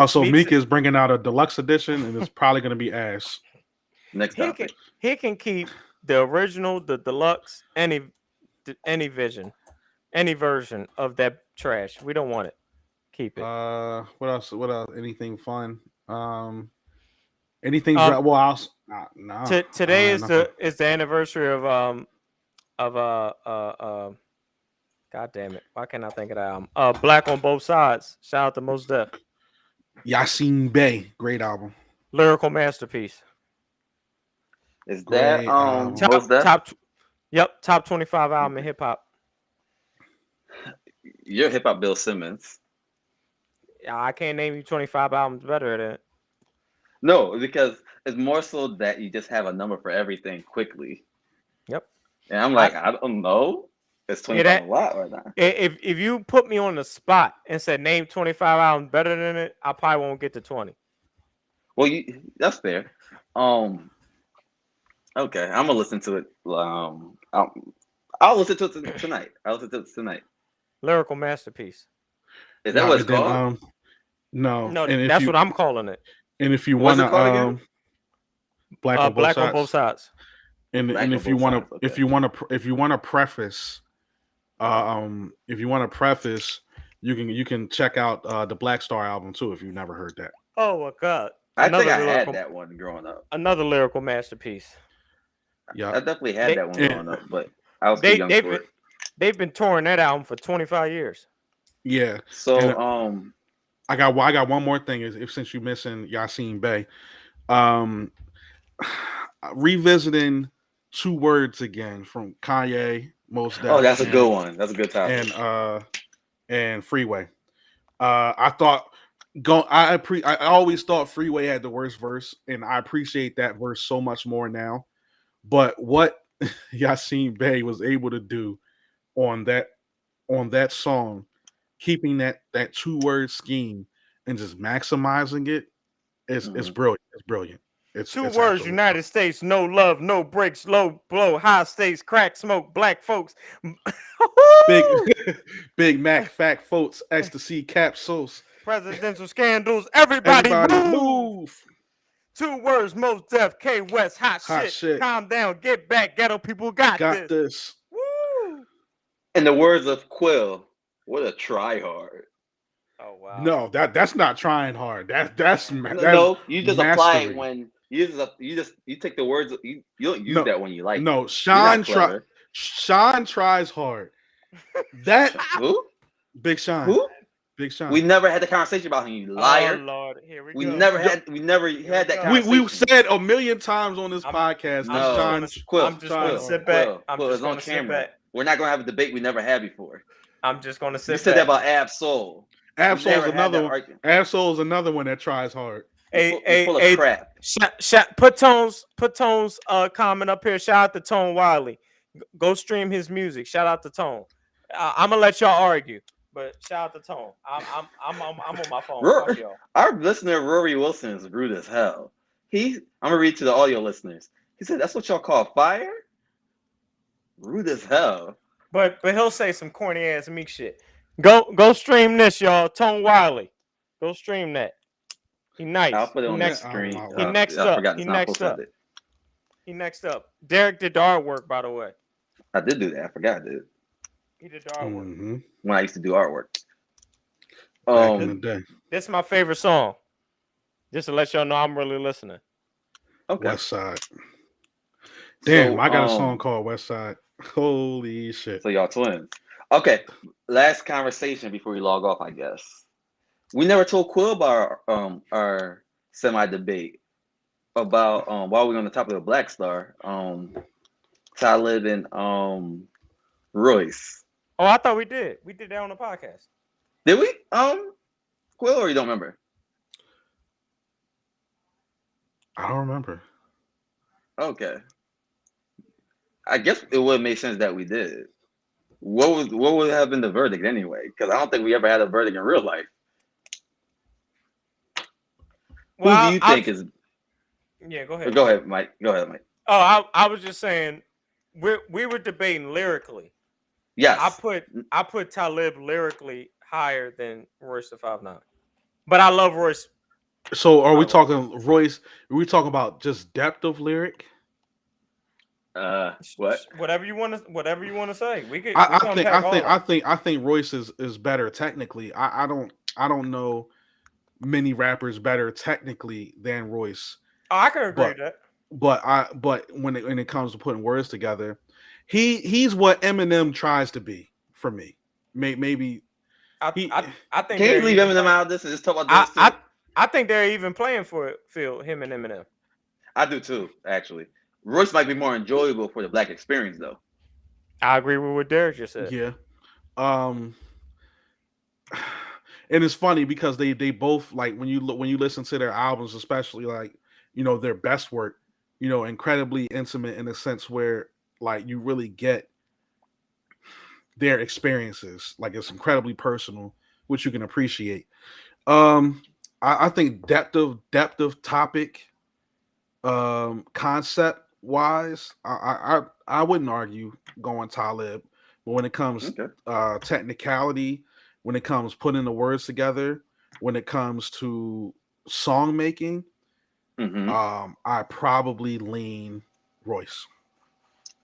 so Meek is bringing out a deluxe edition, and it's probably going to be ass. Next topic. He can keep the original, the deluxe, any version of that trash. We don't want it. Keep it. What else? Anything fun? Anything? No. Today is the anniversary of God damn it! Why can't I think of that album? Black on Both Sides. Shout out to Mos Def. Yasin Bey, great album. Lyrical masterpiece. Is that Mos Def? Top 25 album in hip hop. You're hip hop Bill Simmons. I can't name you 25 albums better than it. No, because it's more so that you just have a number for everything quickly. Yep. And I'm like, I don't know. It's 25 a lot right now. If you put me on the spot and said name 25 albums better than it, I probably won't get to 20. Well, that's fair. Okay, I'm gonna listen to it. I'll listen to it tonight. Lyrical masterpiece. Is that what it's called? No, that's what I'm calling it. And if you want to, Black on both Black sides. on both sides. And Black on if you both want sides, to, okay. if you want to preface, you can check out the Black Star album too if you've never heard that. Oh my God! I think I lyrical, had that one growing up. another lyrical masterpiece. Yeah, I definitely had that one growing up, but I was too young for it. They've been touring that album for 25 years. yeah. So And, I got one more thing. Is if since you mentioned Yasin Bey, revisiting Two Words again from Kanye, Most Def. oh, that's a good one. That's a good topic. And Freeway. I thought I always thought Freeway had the worst verse, and I appreciate that verse so much more now. But what Yasin Bey was able to do on that song, keeping that 2-word scheme and just maximizing it, it's brilliant. It's brilliant. It's Two it's words: absolutely United States, no love, no breaks, low blow, high stakes, crack smoke, black folks. Big Mac, fat folks, ecstasy, capsules. Presidential scandals. Everybody move. Move. 2 words: Most Def, K West, hot shit. Calm down, get back. Ghetto people got this. Woo! In the words of Quill, what a try hard. Oh wow. No, that's not trying hard. That's no. You just apply mastery. it when you take the words. You don't use that when you like. No, Sean tries hard. That who? Big Sean. Who? Big Sean. We never had the conversation about him. You liar. Oh Lord, here we We go. never had that conversation. We've said a million times on this podcast. No, Quill. I'm just going to sit back. I'm just going to sit back. We're not going to have a debate we never had before. I'm just going to sit back. You said that about Ab Soul. Ab-Soul is another one. Ab-Soul is another one that tries hard. Full of crap. Put Tone's comment up here. Shout out to Tone Wiley. Go stream his music. Shout out to Tone. I'm gonna let y'all argue, but shout out to Tone. I'm on my phone. Fuck y'all. Our listener Rory Wilson is rude as hell. I'm gonna read to the audio listeners. He said, "That's what y'all call fire." Rude as hell. But he'll say some corny ass Meek shit. Go stream this, y'all. Tone Wiley. Go stream that. He nice. I'll put it on the screen. He next up. He next up. Derek did the artwork, by the way. I did do that. I forgot I did. He did the artwork. When I used to do artwork. Back in the day. This is my favorite song. Just to let y'all know I'm really listening. Okay. West Side. Damn, I got a song called West Side. Holy shit. So y'all twins. Okay. Last conversation before we log off, I guess. We never told Quill about our semi-debate about while we were on the top of the Black Star, Talib and Royce. Oh, I thought we did. We did that on the podcast. Did we? Quill, or you don't remember? I don't remember. Okay. I guess it would make sense that we did. What would have been the verdict anyway? Because I don't think we ever had a verdict in real life. Well, who do you think is? Yeah, go ahead. Go ahead, Mike. Oh, I was just saying, we were debating lyrically. Yes. I put Talib lyrically higher than Royce the 5'9", but I love Royce. So are we talking Royce? Are we talking about just depth of lyric? What? Whatever you want to say. We could. I think Royce is better technically. I don't know many rappers better technically than Royce. Oh, I can agree with that. But when it comes to putting words together, he's what Eminem tries to be for me. Maybe I think. Can you leave Eminem out of this and just talk about this? I think they're even playing for it, Phil, him and Eminem. I do too, actually. Royce might be more enjoyable for the black experience, though. I agree with what Derek just said. Yeah. And it's funny because they both, like, when you listen to their albums, especially like, their best work, incredibly intimate in a sense where like you really get their experiences. Like it's incredibly personal, which you can appreciate. I think depth of topic, concept wise, I wouldn't argue going Talib, but when it comes technicality, when it comes putting the words together, when it comes to song making, I probably lean Royce.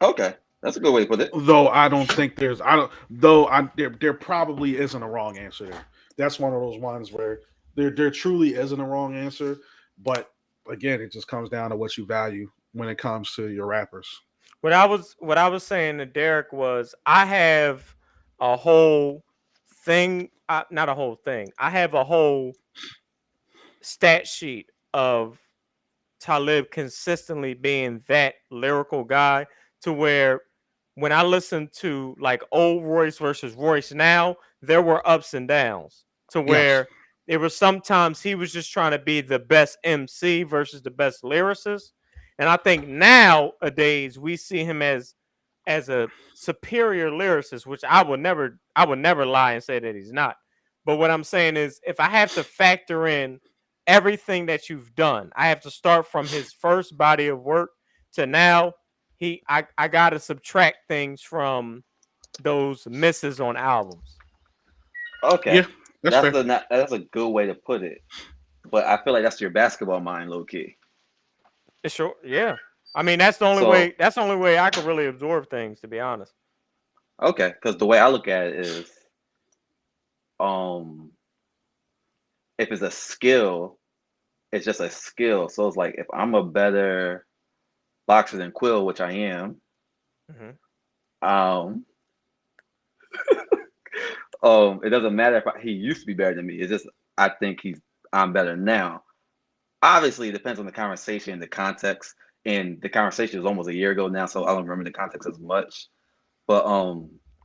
Okay, that's a good way to put it. Though I don't think there's I don't though I there probably isn't a wrong answer there. That's one of those ones where there truly isn't a wrong answer, but again, it just comes down to what you value when it comes to your rappers. What I was saying to Derek was I have a whole thing, not a whole thing. I have a whole stat sheet of Talib consistently being that lyrical guy to where when I listen to like old Royce versus Royce now, there were ups and downs to Yes. where it was sometimes he was just trying to be the best MC versus the best lyricist. And I think nowadays we see him as a superior lyricist, which I would never lie and say that he's not. But what I'm saying is if I have to factor in everything that you've done, I have to start from his first body of work to now. I gotta subtract things from those misses on albums. Okay, Yeah, that's fair. that's a good way to put it. But I feel like that's your basketball mind, low key. It's sure, yeah. I mean, that's the only So way. That's the only way I could really absorb things, to be honest. okay, because the way I look at it is, um, if it's a skill, it's just a skill. So it's like if I'm a better boxer than Quill, which I am, Hmm. um, it doesn't matter if he used to be better than me. It's just I think I'm better now. Obviously, it depends on the conversation, the context, and the conversation was almost a year ago now, so I don't remember the context as much. But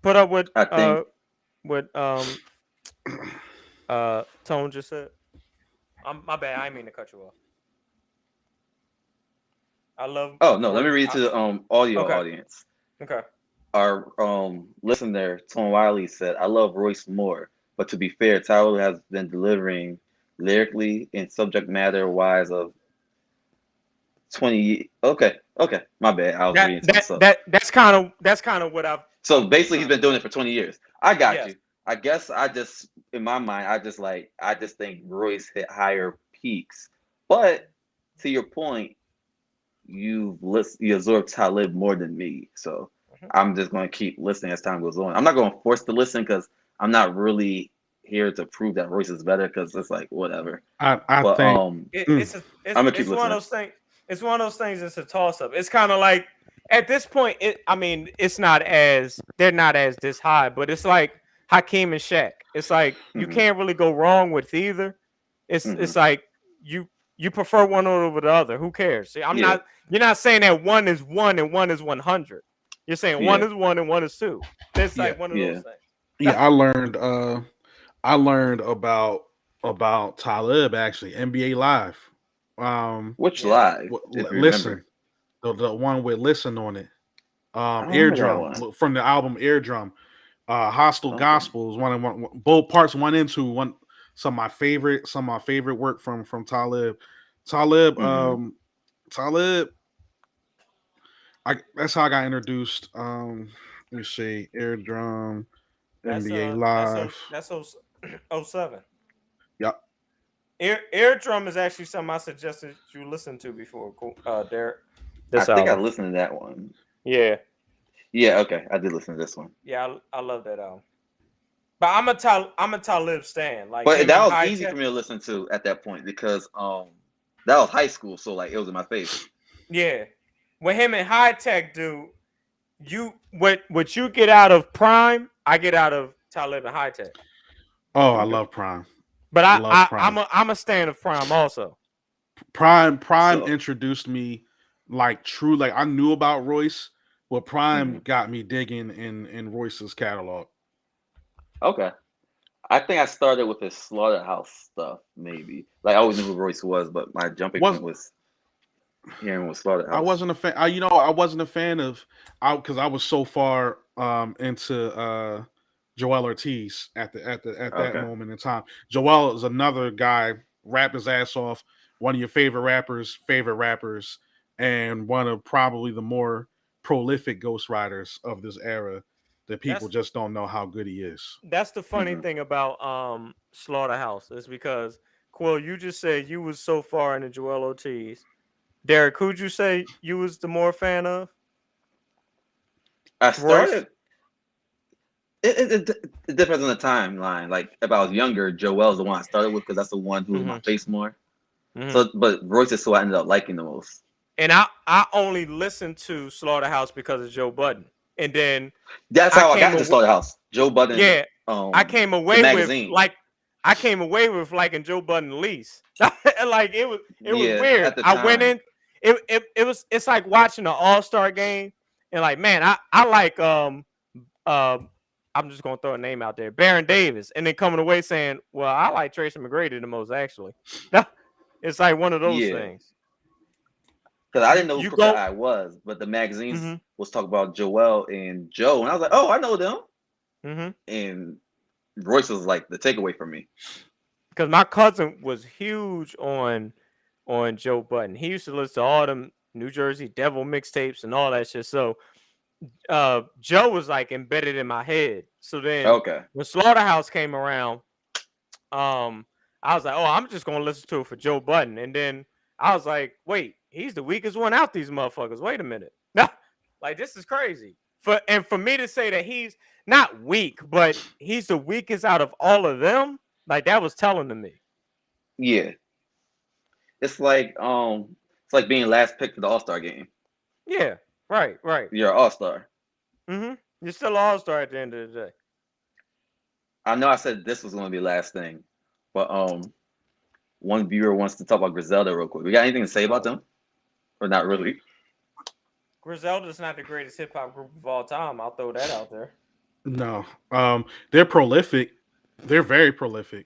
Put up with I think what Tone just said. My bad. I didn't mean to cut you off. I love oh no, let me Roy. read to the audio Okay. audience. Okay. Our listener, Tom Wiley said, I love Royce more, but to be fair, Tyler has been delivering lyrically and subject matter wise of 20. Okay, my bad. I was That reading to that myself. that that's kind of what So I'm basically, he's trying been to doing say. it for 20 years. I got Yes. you. I guess I just, in my mind, I just think Royce hit higher peaks. But to your point, you absorb Talib more than me, so Mhm. I'm just going to keep listening as time goes on. I'm not going to force to listen because I'm not really here to prove that Royce is better because it's like whatever. I But think It, mm, it's a, I'm it's gonna keep it's one of listening. those things. It's one of those things. It's a toss up. It's kind of like at this point. I mean, it's not as they're not as this high, but it's like Hakeem and Shaq. It's like you Hmm. can't really go wrong with either. It's Hmm. it's like you prefer one over the other. Who cares? See, I'm Yeah, not. You're not saying that one is one and one is 100. You're saying one yeah, is one and one is two. It's yeah, like one of those yeah. things. yeah. I learned about Talib actually NBA Live. Which Yeah. live, if you Listen, remember? the one with Listen on it. I don't remember that one. Eardrum from the album Eardrum. Hostile Okay. Gospel is both parts one and two. Some of my favorite work from Talib. Talib, Hmm. Talib. That's how I got introduced. Let me see, Eardrum, That's NBA uh that's Live. oh that's oh oh 07. Yep. Eardrum is actually something I suggested you listen to before, Derek. I This think I album. listened to that one. Yeah, Yeah, okay, I did listen to this one. yeah, I love that album. But I'm a Talib stan. Like But him and that was High easy for Tech. me to listen to at that point because that was high school, so like it was in my face. Yeah, what him and High Tech do, what you get out of Prime, I get out of Talib and High Tech. Oh, I Okay. love Prime. But Love Prime. I'm a stan of Prime also. Prime So introduced me like true. Like I knew about Royce, but Prime mhm. got me digging in Royce's catalog. Okay. I think I started with the Slaughterhouse stuff, maybe. Like I always knew who Royce was, but my jumping Was point was hearing with I Slaughterhouse. wasn't a fan. I wasn't a fan of because I was so far into Joel Ortiz at that Okay. moment in time. Joel is another guy, rap his ass off, one of your favorite rappers, and one of probably the more prolific ghostwriters of this era that people That's just don't know how good he is. that's the funny Hmm. thing about Slaughterhouse is because Quill, you just said you was so far into Joel Ortiz. Derek, who'd you say you was the more fan of? I Royce? started. It depends on the timeline. Like if I was younger, Joel's the one I started with because that's the one who was in my face more. So, but Royce is who I ended up liking the most. And I only listened to Slaughterhouse because of Joe Budden, and then That's how I got to Slaughterhouse. Joe Budden. Yeah, I came away with liking Joe Budden least. Like it was weird. I went in. It's like watching an All-Star game and like, man, I like I'm just gonna throw a name out there, Baron Davis, and then coming away saying, well, I like Tracy McGrady the most actually. It's like one of those things. Because I didn't know who Crooked Eye was, but the magazines was talking about Joel and Joe, and I was like, oh, I know them. And Royce was like the takeaway for me. Because my cousin was huge on Joe Budden. He used to listen to all them New Jersey Devil mixtapes and all that shit. So Joe was like embedded in my head. So then when Slaughterhouse came around, I was like, oh, I'm just gonna listen to it for Joe Budden. And then I was like, wait, he's the weakest one out these motherfuckers. Wait a minute. Like this is crazy. For me to say that he's not weak, but he's the weakest out of all of them, like that was telling to me. Yeah. It's like being last pick for the All-Star game. Yeah, right. You're an All-Star. You're still an All-Star at the end of the day. I know I said this was going to be the last thing, but one viewer wants to talk about Griselda real quick. We got anything to say about them? Or not really? Griselda's not the greatest hip-hop group of all time. I'll throw that out there. No. They're prolific. They're very prolific.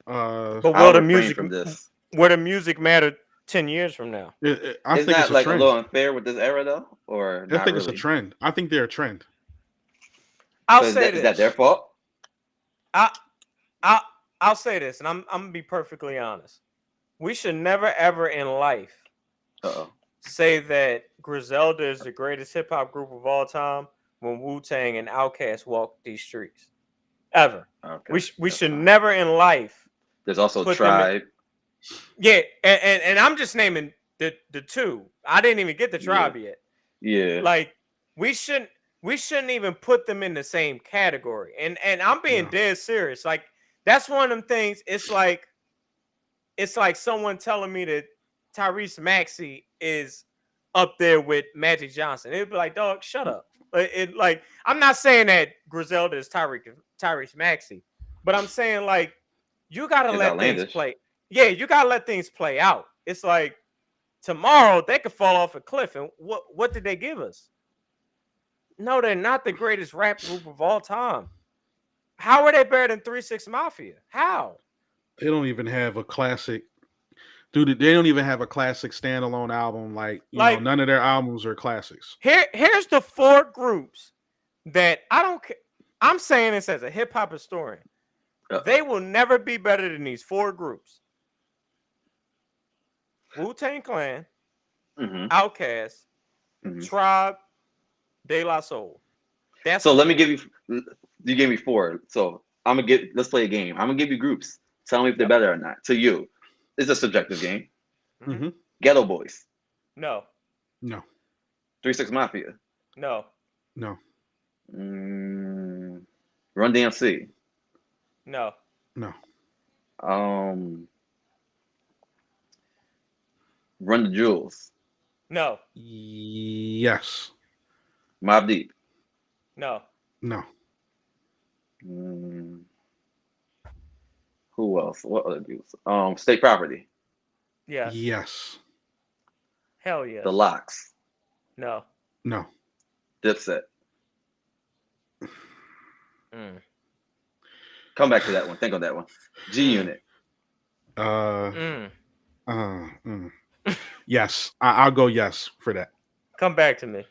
But will the music matter 10 years from now? I think it's a little unfair with this era though, or I think it's a trend. I think they're a trend. I'll say this. Is that their fault? I'll say this, and I'm gonna be perfectly honest. We should never ever in life say that Griselda is the greatest hip hop group of all time when Wu-Tang and Outkast walk these streets. Ever. Okay. We should never in life. There's also Tribe. And I'm just naming the two. I didn't even get the Tribe yet. Yeah. Like we shouldn't even put them in the same category. And I'm being dead serious. Like that's one of them things. It's like someone telling me that Tyrese Maxey is up there with Magic Johnson. It'd be like, dog, shut up. Like I'm not saying that Griselda is Tyrese Maxey, but I'm saying like you gotta let things play. Yeah, you gotta let things play out. It's like tomorrow they could fall off a cliff, and what did they give us? No, they're not the greatest rap group of all time. How are they better than 3 6 Mafia? How? They don't even have a classic. Dude, they don't even have a classic standalone album. Like, you know, none of their albums are classics. Here's the 4 groups that I don't. I'm saying this as a hip hop historian. They will never be better than these 4 groups: Wu-Tang Clan, Outkast, Tribe, De La Soul. Let me give you. You gave me 4, so I'm gonna get. Let's play a game. I'm gonna give you groups. Tell me if they're better or not. To you. It's a subjective game. Ghetto Boys. No. 3 6 Mafia. No. Run DMC. No. Run the Jewels. No. Yes. Mobb Deep. No. Who else? What other groups? State Property. Yes. Hell yes. The Locks. No. Dipset. Come back to that one. Think on that one. G Unit. Yes. I'll go yes for that. Come back to me.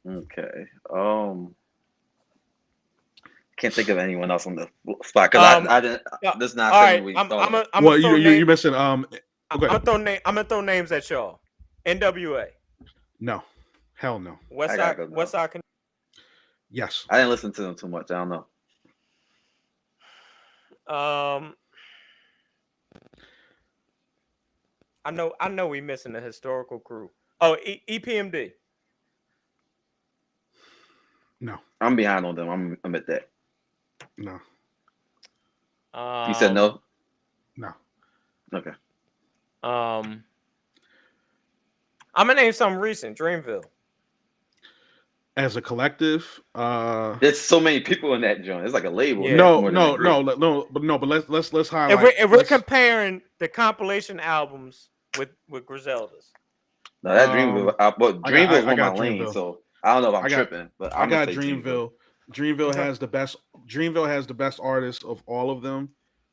Okay. Can't think of anyone else on the spot because I didn't. This is not something we thought. Well, you're missing. I'm gonna throw names at y'all. NWA. No. Hell no. Westside. Yes. I didn't listen to them too much. I don't know. I know we missing the historical crew. Oh, EPMD. No, I'm behind on them. I'm at that. no, You said no? no. Okay. I'm gonna name something recent. Dreamville. As a collective, There's so many people in that joint. It's like a label. Yeah. More than a group. but let's If highlight. we're comparing the compilation albums with Griselda's. No, that Dreamville. But Dreamville is I on my got lane, Dreamville. so I don't know if I'm I got- tripping, but I I'm gonna got say Dreamville. Dreamville Okay. has the best. Dreamville has the best artist of all of them.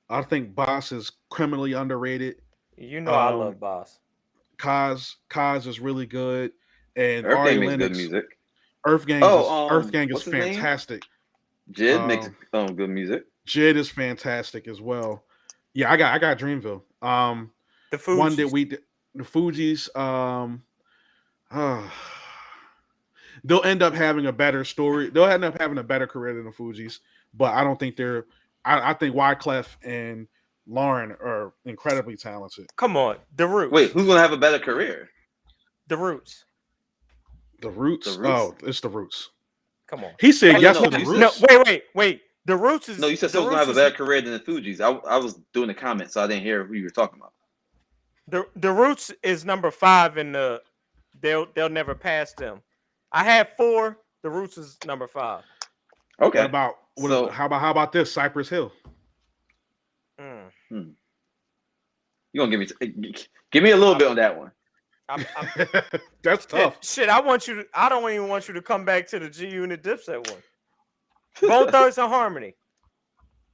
I think Boss is criminally underrated. You know I love Boss. Kaz is really good, and Earth Ari Gang makes good Lennox. music. Earth Gang is What's his name? fantastic. Jid makes good music. Jid is fantastic as well. Yeah, I got Dreamville. The Fugees. One that the Fugees. They'll end up having a better story. They'll end up having a better career than the Fugees, but I don't think they're. I think Wyclef and Lauren are incredibly talented. Come on, The Roots. Wait, who's gonna have a better career? The Roots. The Roots? The Roots? Oh, it's the Roots. Come on. He said yes no, to the you Roots. No, wait. The Roots is No, you said someone's gonna have a better career than the Fugees. I was doing the comment, so I didn't hear who you were talking about. The Roots is number 5 in the. They'll never pass them. I had 4. The Roots is number 5. Okay. How about this? Cypress Hill. You gonna give me a little bit on that one? That's tough. Shit, I don't even want you to come back to the G Unit Dipset one. Bone Thugs and Harmony.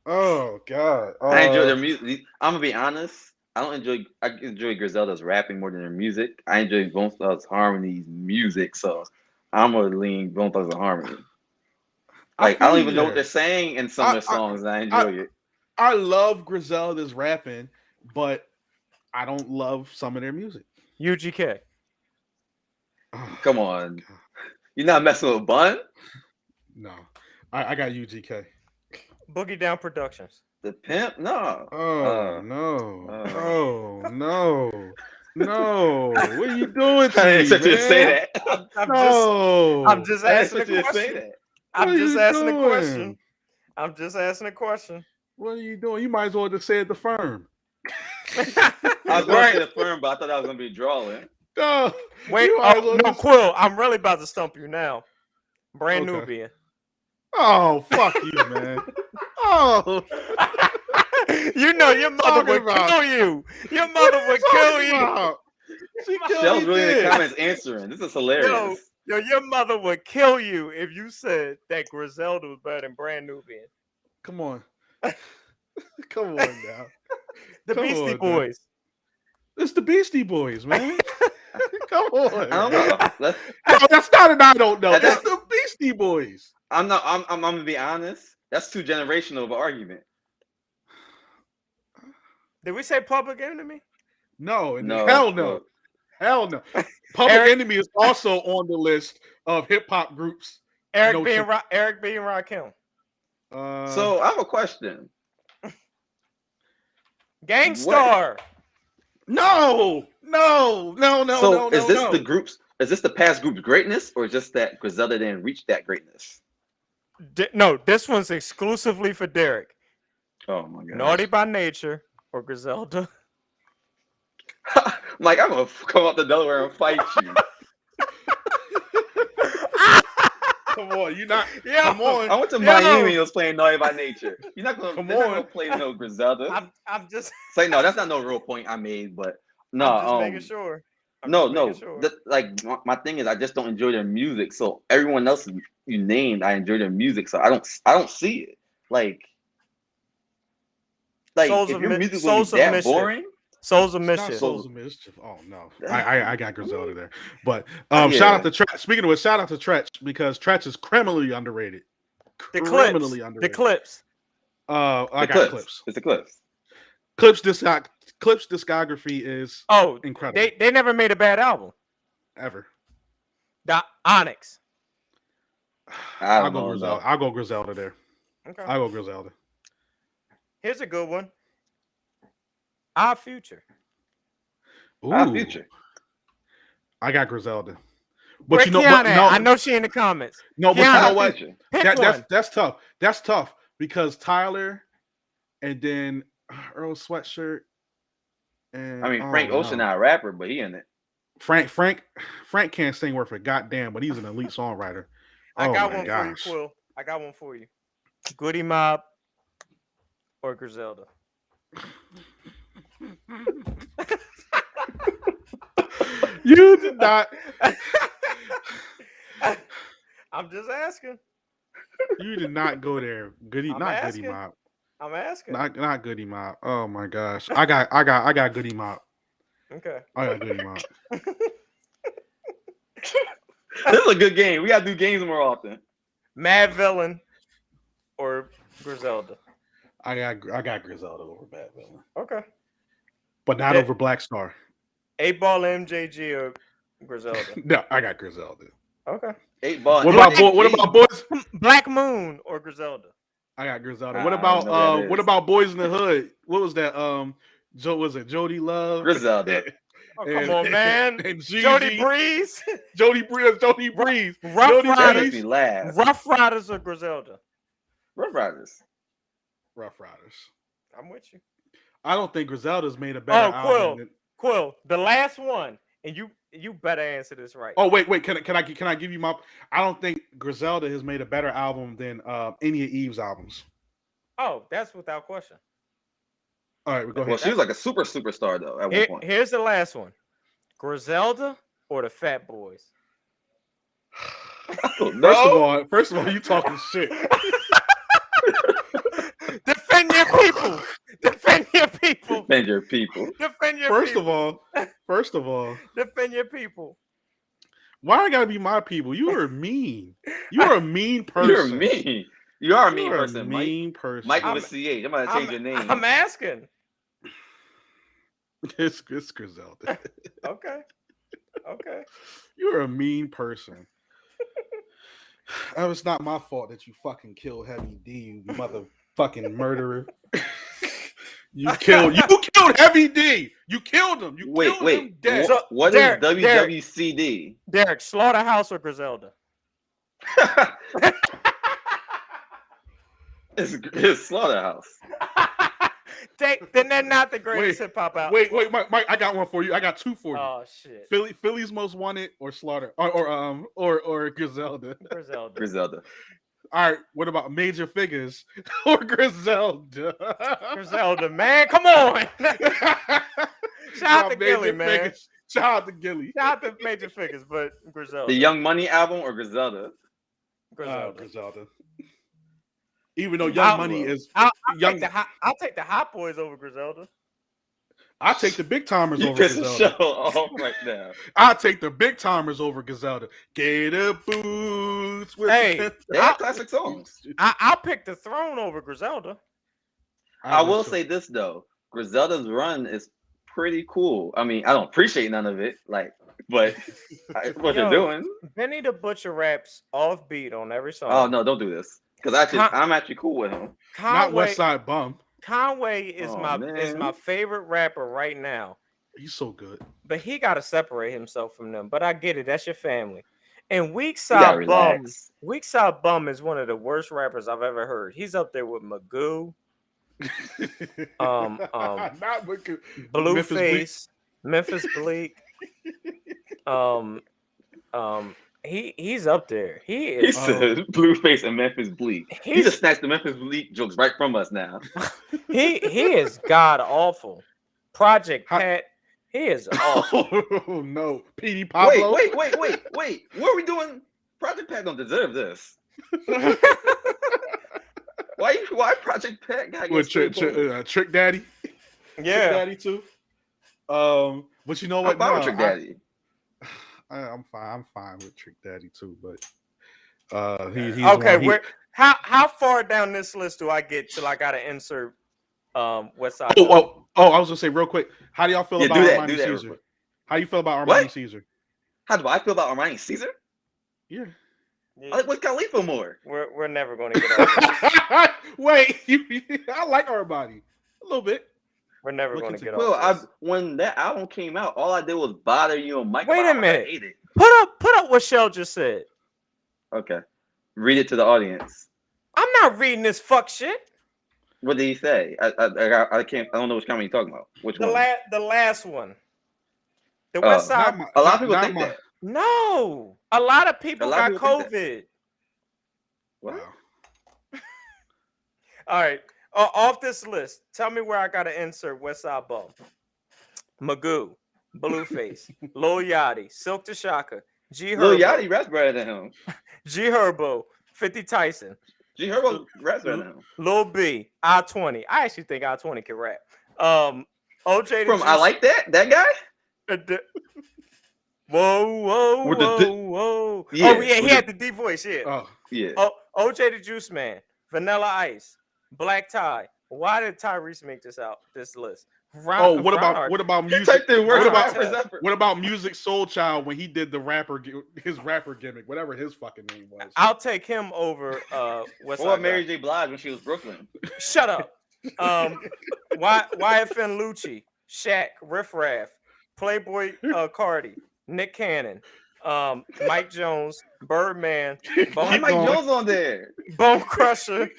Oh God. I enjoy their music. I'm gonna be honest. I enjoy Griselda's rapping more than their music. I enjoy Bone Thugs Harmony's music, so I'm gonna lean Bone Thugs and Harmony. Like I don't even know what they're saying in some of their songs, and I enjoy it. I love Griselda's rapping, but I don't love some of their music. UGK. Oh, Come on, you're not messing with Bun? No, I got UGK. Boogie Down Productions. The Pimp? No. No. What are you doing to I didn't me, expect you to say man? that. I'm just I didn't asking a expect you to say question. that. I'm just asking a question. I'm just asking a question. What are you doing? You might as well just say it the firm. I was going to say the Firm, but I thought I was going to be drawing. No, Wait, no, Quill. I'm really about to stump you now. Brand Nubian. Oh, fuck you, man. Oh. You know your mother would kill you. Your mother would kill you. She killed Shell's me really in the dead. comments answering. This is hilarious. Yo, your mother would kill you if you said that Griselda was better than Brand Nubian. Come on. Come on now. The Beastie Boys. It's the Beastie Boys, man. Come on. I don't know. No, that's not an I don't know. That's the Beastie Boys. I'm gonna be honest. That's too generational of an argument. Did we say Public Enemy? No. No. Hell no. Hell no. Public Enemy is also on the list of hip hop groups. Eric B. and Rakim. So I have a question. Gangstar. So is this the groups? Is this the past group's greatness, or just that Griselda didn't reach that greatness? No, this one's exclusively for Derek. Oh my god! Naughty by Nature or Griselda. Like I'm gonna come up to Delaware and fight you. Come on, you not. Yeah, come on. I went to Miami and was playing Naughty by Nature. You're not gonna play no Griselda. I'm just say no. That's not no real point I made, but no. I'm just making sure. My thing is I just don't enjoy their music. So everyone else you named, I enjoy their music. So I don't see it. Like Souls if of your music Souls would be of that Mischief. boring. Souls of Not Mischief. Souls of Mischief. Oh no, I got Griselda there. But Yeah. shout out to Tretch. Speaking of which, shout out to Tretch because Tretch is criminally underrated. The Criminally Clips. underrated. The Clips. I got Clips. It's the Clips. Clips discography is incredible. They never made a bad album. Ever. The Onyx. I'll go Griselda there. Okay. I'll go Griselda. Here's a good one. Our Future. Our future. I got Griselda. Where But you know, Kiana at? no, I know she in the comments. no, but you Kiana, know Our what? future. Pick one. That's tough. That's tough because Tyler, and then Earl Sweatshirt, and I mean, Frank Ocean not a rapper, but he in it. Frank can't sing worth a goddamn, but he's an elite songwriter. I Oh got my one gosh. for you, Quill. I got one for you. Goody Mob or Griselda? You did not. I'm just asking. You did not go there. Goody, I'm not asking. Goody Mob. I'm asking. Not Goody Mob. Oh my gosh. I got Goody Mob. Okay. I got Goody Mob. This is a good game. We gotta do games more often. Mad Villain or Griselda? I got Griselda over Bad Villain. Okay. But not over Black Star. 8-Ball MJG or Griselda? No, I got Griselda. Okay. 8-Ball. What about Boys? Black Moon or Griselda? I got Griselda. I What don't know about what that is. Boys in the Hood? What was that? Was it Jody Love? Griselda. Oh, come on, man. And Jody Breeze. Jody Breeze. Rough Jody That Riders. makes me laugh. Rough Riders or Griselda? Rough Riders. Rough Riders. I'm with you. I don't think Griselda's made a better album. Than... Quill, the last one, and you better answer this right. Oh wait, can I give you my? I don't think Griselda has made a better album than any of Eve's albums. Oh, that's without question. All right, go ahead. Well, she was like a superstar though at one point. Here's the last one: Griselda or the Fat Boys? First of all, you talking shit. Defend your people. Defend your people. Defend your people. Defend your First people. of all, Defend your people. why I gotta be my people? You are mean. You are a mean person. You're mean. You are a mean You're person, a Mike. mean person. Mike with a CH. I'm gonna change your name. I'm asking. It's Griselda. Okay. You're a mean person. It's not my fault that you fucking killed Heavy D, you motherfucking murderer. You killed Heavy D. You killed him. You killed him dead. So, What Derek, is WWCD? Derek, Slaughterhouse or Griselda? It's Slaughterhouse. Then they're not the greatest hip hop out. Wait, Mike, I got one for you. I got two for you. Oh shit. Philly's Most Wanted or Slaughter or Griselda. Griselda. All right, what about Major Figures or Griselda? Griselda, man, come on. Shout out to Gilly, man. Figures. Shout out to Gilly. Shout out to Major Figures, but Griselda. The Young Money album or Griselda? Griselda. Even though Young Money is I'll young, take the Hot Boys over Griselda. I take the Big Timers You over piss the Griselda. show off right now. I take the Big Timers over Griselda. Gator boots. Hey, They have classic songs. I'll pick the Throne over Griselda. I will say this though, Griselda's run is pretty cool. I mean, I don't appreciate none of it, but what they're doing. Benny the Butcher raps off beat on every song. Oh no, don't do this. Because I'm actually cool with him. Not West Side Bum. Conway is my favorite rapper right now. He's so good. But he got to separate himself from them. But I get it. That's your family. And Weak Side Bum is one of the worst rappers I've ever heard. He's up there with Magoo. Not Magoo. Blueface, Memphis Bleak. He's up there. He said Blueface and Memphis Bleak. He just snatched the Memphis Bleak jokes right from us now. he is god awful. Project Pat. He is awful. Oh no, Petey Pablo. Wait. What are we doing? Project Pat don't deserve this. Why Project Pat got Trick Daddy? Yeah, Trick Daddy too. But you know what? How about Trick Daddy? I'm fine with Trick Daddy too, but he's okay. How far down this list do I get till I gotta insert West Side? Oh, I was gonna say real quick. How do y'all feel about Armani that Caesar? How do you feel about Armani Caesar? How do I feel about Armani Caesar? Yeah. I like Wiz Khalifa more. We're never going to get over this. Wait, I like Armani a little bit. We're never Look going to into get Well, off this. when that album came out, all I did was bother you on Mike. Wait a I minute. hate it. Put up what Shell just said. Okay, read it to the audience. I'm not reading this fuck shit. What did he say? I can't. I don't know which comment you're talking about. Which one? The last one. The West Side. A lot of people think that. No, a lot of people got COVID. Wow. All right, off this list, tell me where I got to insert West Side Bum. Magoo, Blueface, Lil Yachty, Silk the Shocker, G Herbo. Lil Yachty raps better than him. G Herbo, 50 Tyson. G Herbo raps better than him. Lil B, I-20. I actually think I-20 can rap. OJ From I Like That guy? Whoa. Yeah, oh, yeah, he had the deep voice, yeah. Oh, yeah. OJ the Juice Man, Vanilla Ice, Black Tie. Why did Tyrese make this list? what about music? What about Music Soul Child when he did his rapper gimmick, whatever his fucking name was? I'll take him over What about Mary J. Blige when she was Brooklyn? Shut up. YFN Lucci, Shaq, Riff Raff, Playboy Cardi, Nick Cannon, Mike Jones, Birdman, Why Mike Jones on there? Bone Crusher.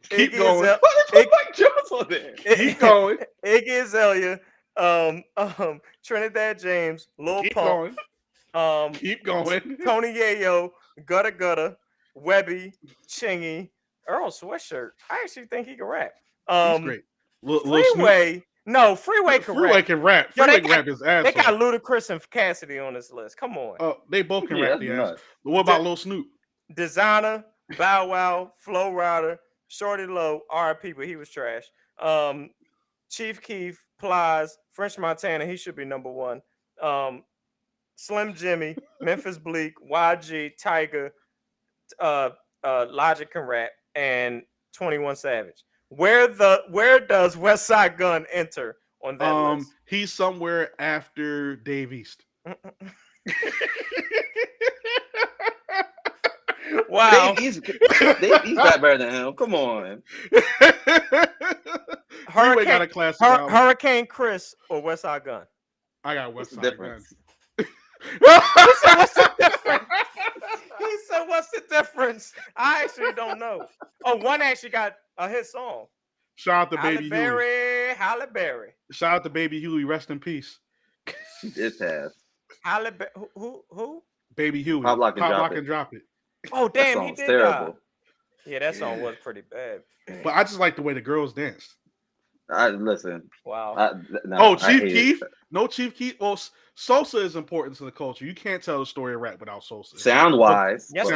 Keep going. Mike Jones on there? Keep going. Iggy Azalea, Trinidad James, Lil Pump, Keep going. Tony Yayo, Gutta Gutta, Webby, Chingy, Earl Sweatshirt. I actually think he can rap. He's great. Freeway. No, Freeway can rap. Freeway can rap. Freeway can rap his ass They off. got Ludacris and Cassidy on this list. Come on. Oh, they both can rap the ass. Nuts. But what about Lil Snoop? Designer, Bow Wow, Flow Rider, Shorty Low, R.I.P., but he was trash. Chief Keef, Plies, French Montana, he should be number one. Slim Jimmy, Memphis Bleak, YG, Tiger, Logic can rap, and 21 Savage. Where does West Side Gun enter on that list? He's somewhere after Dave East. Wow. He's not better than him. Come on. Hurricane Chris or West Side Gun? I got West Side Gun. What's the difference? He said, what's the difference? I actually don't know. Oh, one actually got a hit song. Shout out to Baby Huey. Halle Berry. Shout out to Baby Huey. Rest in peace. It's ass. Halle Berry. Who? Baby Huey. Pop Lock and Drop It. Oh, damn, he did terrible. Die. Yeah, that song was pretty bad. But I just like the way the girls danced. Listen. Wow. Chief Keef? No Chief Keef. Well, Sosa is important to the culture. You can't tell the story of rap without Sosa. Sound-wise. Yes,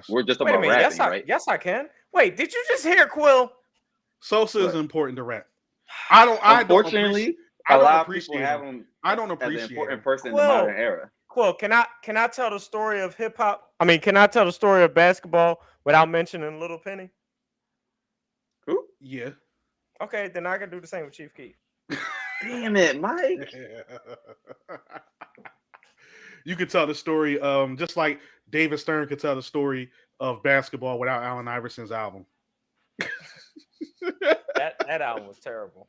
we're just about rapping, right? Yes, I can. Wait, did you just hear Quill? Sosa is important to rap. Unfortunately, a lot of people have him. I don't appreciate as an important him. person in the modern era. Quill, can I tell the story of hip hop? I mean, can I tell the story of basketball without mentioning Little Penny? Who? Yeah. Okay, then I can do the same with Chief Keef. Damn it, Mike. You could tell the story, just like David Stern could tell the story of basketball without Allen Iverson's album. that album was terrible.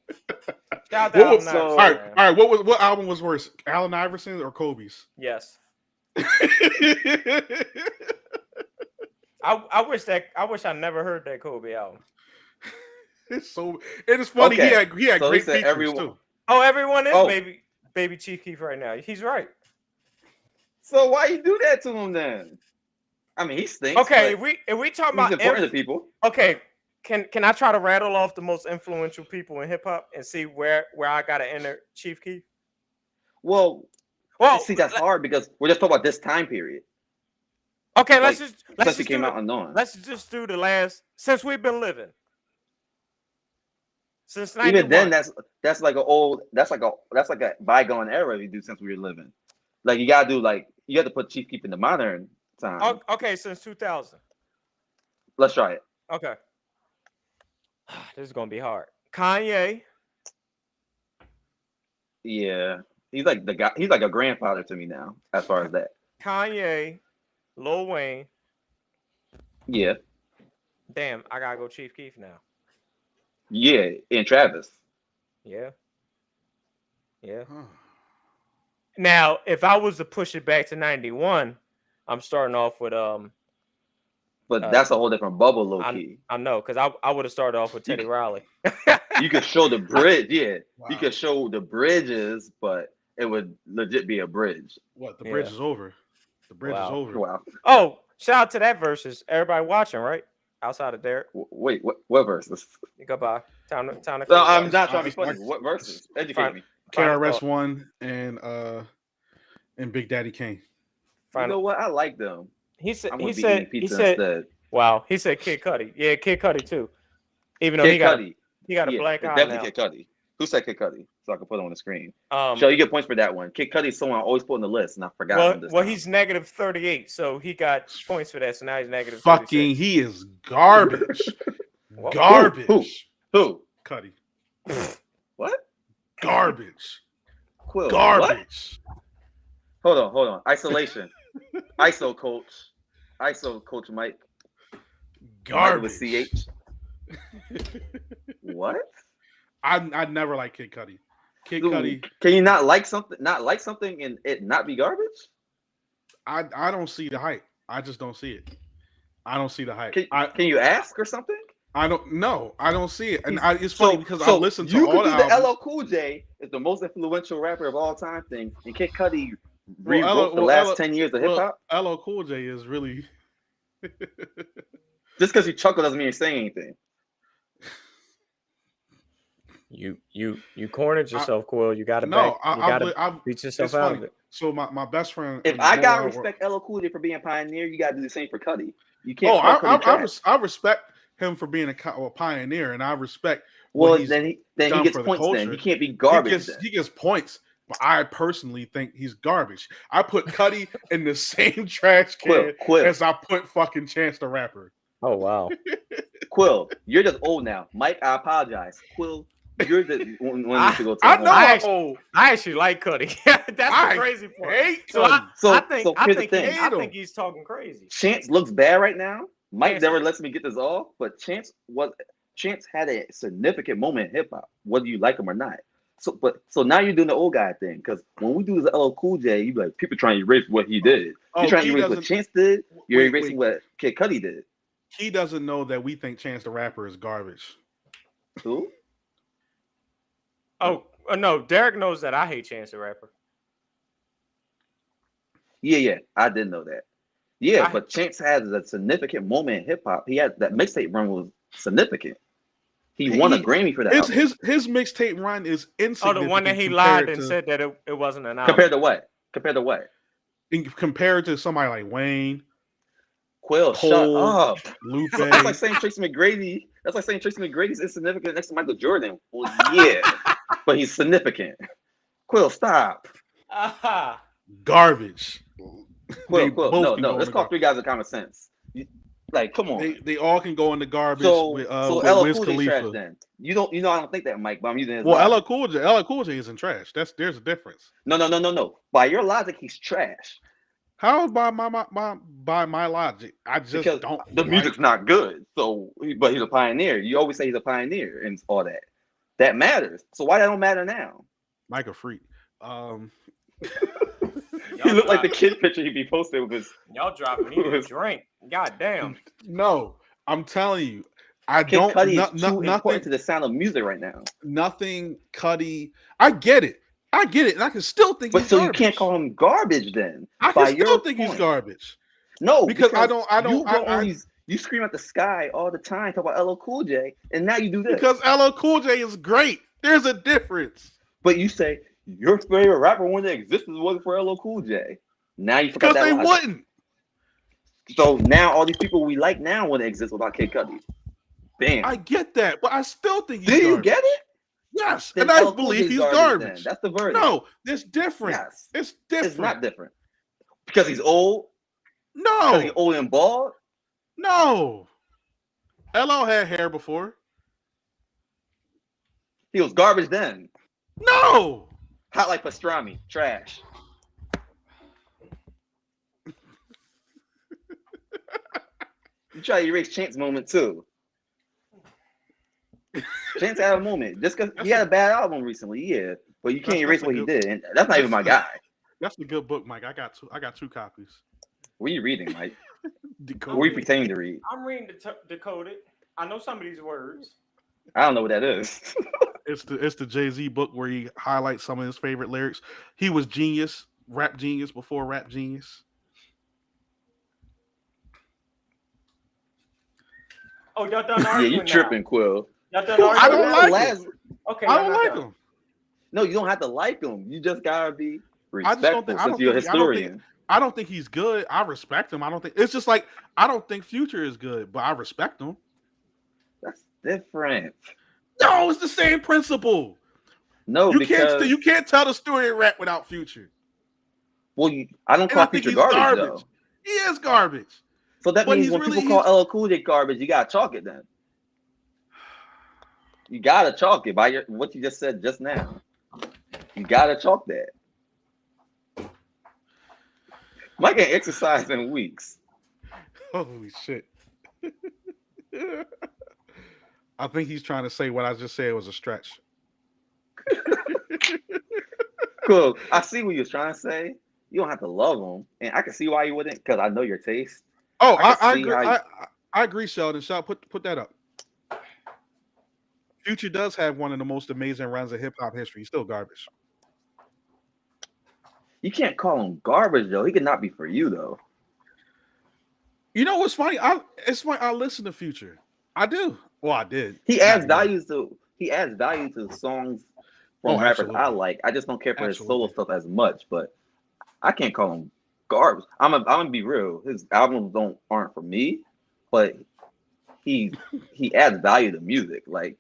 Shout out to all right. What album was worse, Allen Iverson or Kobe's? Yes. I wish I never heard that Kobe album. It is funny. Okay. He had great features too. Oh, everyone is baby Chief Keef right now. He's right. So why you do that to him then? I mean, he stinks. Okay, if we talk about important to people. Okay, can I try to rattle off the most influential people in hip hop and see where I gotta enter Chief Keef? Well, see, that's hard because we're just talking about this time period. Okay, let's just came out unknown. Let's just do the last since we've been living. Since 91. Even then, that's like a bygone era if you do since we were living. Like you gotta do you have to put Chief Keef in the modern time. Okay, since 2000. Let's try it. Okay. This is gonna be hard. Kanye. Yeah, he's like the guy. He's like a grandfather to me now, as far as that. Kanye, Lil Wayne. Yeah. Damn, I gotta go Chief Keef now. Yeah, and Travis. Yeah. Yeah. Now, if I was to push it back to 91, I'm starting off with But that's a whole different bubble, low key. I know, because I would have started off with Teddy Riley. You could show the bridge, yeah. Wow. You could show the bridges, but it would legit be a bridge. What? The bridge is over. The bridge is over. Wow. Oh, shout out to that versus. Everybody watching, right? Outside of Derek. Wait, what verses? Goodbye. Time to No, I'm not trying to be funny. What verses? Educate me. KRS-One and Big Daddy Kane. You know what? I like them. He said instead. Wow, he said Kid Cudi. Yeah, Kid Cudi too. Even though Kid he got a black eye definitely now. Kid Cudi. Who said Kid Cudi? So I can put it on the screen. So you get points for that one. Kid Cudi is someone I always put on the list, and I forgot him this time. He's negative 38, so he got points for that. So now he's negative 36. Fucking, he is garbage. Garbage. Who? Cudi. What? Garbage. Quill. Garbage. What? Hold on. Isolation. ISO coach Mike. Garbage. With CH. What? I never liked Kid Cudi. Cudi. Can you not like something and it not be garbage? I don't see the hype. I just don't see it. I don't see the hype. Can you ask or something? I don't know. I don't see it. And it's funny because I listened to all the albums. The LL Cool J is the most influential rapper of all time thing, and Kid Cudi rewrote the last 10 years of hip hop. LL Cool J is really just because you chuckle doesn't mean you're saying anything. You cornered yourself, Quill. You got to beat yourself out of it. So my best friend. If I gotta respect LL Cool J for being a pioneer, you gotta do the same for Cudi. You can't. I respect him for being a pioneer, and I respect. Well, then he gets points. Culture. Then he can't be garbage. He gets points, but I personally think he's garbage. I put Cudi in the same trash can as I put fucking Chance the Rapper. Oh wow, Quill, you're just old now. Mike, I apologize. Quill, you're the one to go to. I know I'm old. I actually like Cudi. That's the crazy part. I think he's talking crazy. Chance looks bad right now. Mike never lets me get this off, but Chance had a significant moment in hip hop, whether you like him or not. So now you're doing the old guy thing, because when we do this LL Cool J, you be like, people trying to erase what he did. You're trying to erase what Chance did. You're erasing what Kid Cudi did. He doesn't know that we think Chance the Rapper is garbage. Who? Oh no, Derek knows that I hate Chance the Rapper. Yeah, I did know that. Yeah, but Chance had a significant moment in hip hop. He had that mixtape run was significant. He won a Grammy for that. His mixtape run is insignificant. Oh, the one that he lied and said that it wasn't an album. Compared to what? Compared to somebody like Wayne, Quill, Cole, shut up. Lupe. That's like saying Tracy McGrady. That's like saying Tracy McGrady's insignificant next to Michael Jordan. Well, yeah, but he's significant. Quill, stop. Garbage. Quill. No. Let's call three guys with common sense. Like, come on. They all can go in the garbage. With Wiz Khalifa. Trash, then. You don't. I don't think that, Mike. But I'm using his. Well, LL Cool J isn't trash. There's a difference. No. By your logic, he's trash. How by my logic? I just because don't. The music's not good. So, but he's a pioneer. You always say he's a pioneer and all that. That matters. So why that don't matter now? Mike a freak. He looked like the kid picture he'd be posted with his. Y'all dropping me a drink. God damn. No, I'm telling you, Kid Cudi is too important to the sound of music right now. Nothing Cudi. I get it, and I can still think. But he's so garbage. You can't call him garbage then. I can still think he's garbage. No, because I don't. You scream at the sky all the time, talk about LL Cool J, and now you do this. Because LL Cool J is great. There's a difference. But you say your favorite rapper when they existed wasn't for LL Cool J. Now you forgot that. Because they wouldn't. So now all these people we like now wouldn't exist without Kid Cudi. Bam. I get that, but I still think he's garbage. Do you garbage. get it? Yes, then and I believe he's garbage. That's the verdict. No, it's different. Yes. It's different. It's not different. Because he's old? No. Because he's old and bald? No. LL had hair before. He was garbage then. No. Hot like pastrami. Trash. You try to erase Chance's moment too. Chance had a moment. Just because he had a bad album recently, yeah. but you can't erase what he did, and that's not even my guy. That's a good book, Mike. I got two copies. What are you reading, Mike? Decoded. What are you pretending to read? I'm reading Decoded. I know some of these words. I don't know what that is. It's the Jay-Z book where he highlights some of his favorite lyrics. He was genius, rap genius before rap genius. Oh, y'all done Yeah, arguing you now. tripping, Quill. Y'all done arguing I don't now? like him. Okay, I y'all don't not like done. him. No, you don't have to like him. You just gotta be I just don't respectful think. since you're a historian. I don't think he's good. I respect him. I don't think it's just like I don't think Future is good, but I respect him. That's different. No, it's the same principle. No, You because you can't tell the story of rap without Future. well, I don't And I call think Future he's garbage though. He is garbage. So that But means he's when really- people call LL Cool J garbage, you gotta chalk it then. You gotta chalk it by what you just said just now. You gotta chalk that. Mike ain't exercised in weeks. Holy shit. I think he's trying to say what I just said was a stretch. Cool. I see what you're trying to say. You don't have to love him, and I can see why you wouldn't, because I know your taste. Oh, I can I see agree. how you- I agree, Sheldon. Sheldon, put that up. Future does have one of the most amazing runs of hip hop history. He's still garbage. You can't call him garbage though. He could not be for you though. You know what's funny? It's funny. I listen to Future. I do. Well, I did. He Not adds anymore. value to songs from Oh, rappers absolutely. I like. I just don't care for his solo Absolutely. stuff as much. But I can't call him garbage. I'm gonna be real. His albums aren't for me, but he adds value to music. Like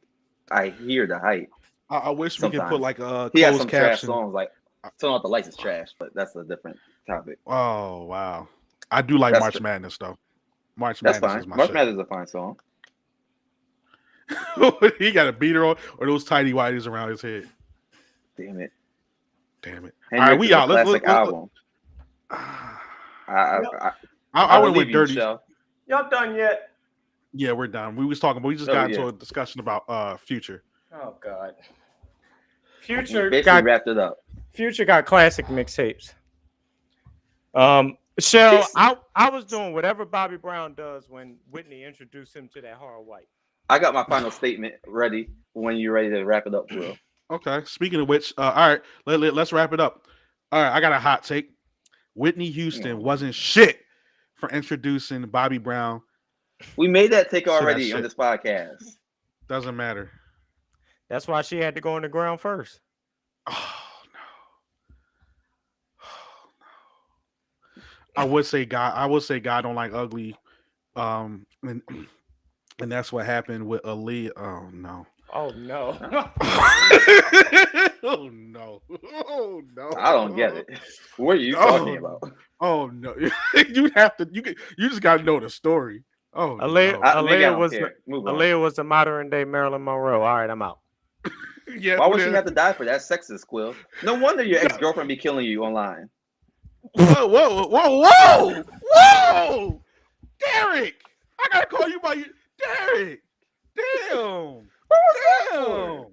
I hear the hype. I wish we could put Sometimes. like a He has closed some trash caption. songs like "Turn Off the Lights" is trash, but that's a different topic. Oh wow, I do like That's March the- Madness though. March That's Madness fine. is my March shit. Madness is a fine song. He got a beater on or those tidy whities around his head. Damn it. Damn it. Hendrix All right, we is a out. classic album. I I went believe with you, dirty. Shell. Y'all done yet? Yeah, we're done. We was talking, but we just Oh, got yeah. into a discussion about Future. Oh God. We Future basically got wrapped it up. classic mixtapes. Shell, I was doing whatever Bobby Brown does when Whitney introduced him to that hard white. I got my final statement ready when you're ready to wrap it up, Will. Okay. Speaking of which, all right, let's wrap it up. All right, I got a hot take. Whitney Houston wasn't shit for introducing Bobby Brown. We made that take that already on shit. this podcast. Doesn't matter. That's why she had to go on the ground first. Oh no. Oh no. I would say God don't like ugly. And that's what happened with Ali. Oh no. Oh no. Oh no. Oh no. I don't get it. What are you talking about? Oh no. You just gotta know the story. Oh Aaliyah, no. Maybe I Aaliyah don't was care. Move on. Aaliyah was the modern day Marilyn Monroe. All right, I'm out. Yeah, Why would she have to die for that? Sexist, Quill. No wonder your ex-girlfriend be killing you online. Whoa! Derek! I gotta call you by your Derek! Damn! Damn!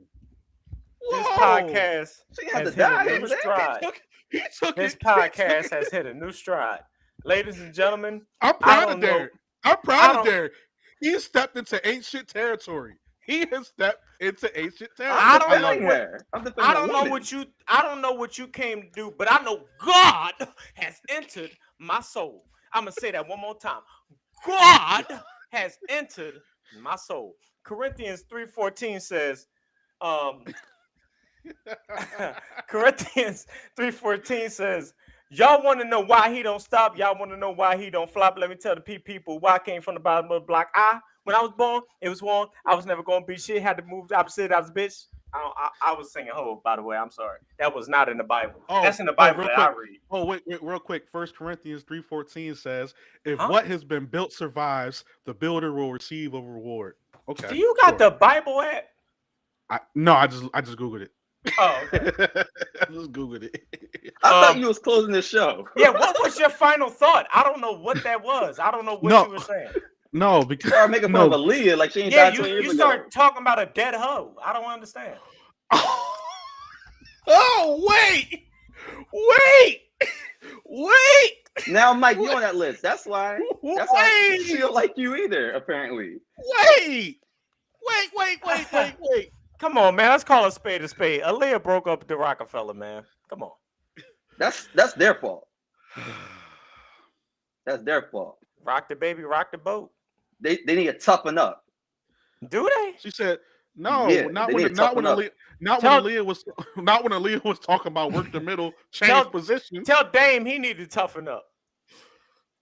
This Whoa. podcast She had to has hit die a for new that. stride. He took This it. podcast has hit a new stride. Ladies and gentlemen, I'm I proud don't of know. Derek. I'm I proud of don't- Derek. He has stepped into ancient territory. He has stepped into ancient territory. I I'm don't know defending what- her. I'm defending I the don't know woman. what you came to do, but I know God has entered my soul. I'm gonna say that one more time. God has entered my soul. Corinthians 3:14 says, Corinthians 3:14 says, y'all want to know why he don't stop? Y'all want to know why he don't flop? Let me tell the people why I came from the bottom of the block. When I was born, it was wrong. I was never gonna be shit. Had to move the opposite. I was a bitch. I was singing "Ho," by the way. I'm sorry. That was not in the Bible. Oh, That's in the Bible real that I quick. read. Oh, wait, real quick. 1 Corinthians 3:14 says, if Huh? what has been built survives, the builder will receive a reward. Okay. Do you got sure. the Bible app? No, I just Googled it. Oh, okay. I just Googled it. I thought Um, you was closing the show. Yeah, what was your final thought? I don't know what that was. I don't know what No. you were saying. No, because Start making fun of Aaliyah like she ain't Yeah, died 20 years you ago. start talking about a dead hoe. I don't understand. Oh, wait. Now, Mike, you on that list. That's why I Wait. feel like you either, apparently. Wait. Come on, man. Let's call a spade a spade. Aaliyah broke up with the Rockefeller, man. Come on. That's their fault. That's their fault. Rock the baby, rock the boat. They need to toughen up. Do they? She said, "No, Yeah, not they when need to toughen up. Aaliyah was talking about work the middle, change position." Tell Dame he need to toughen up.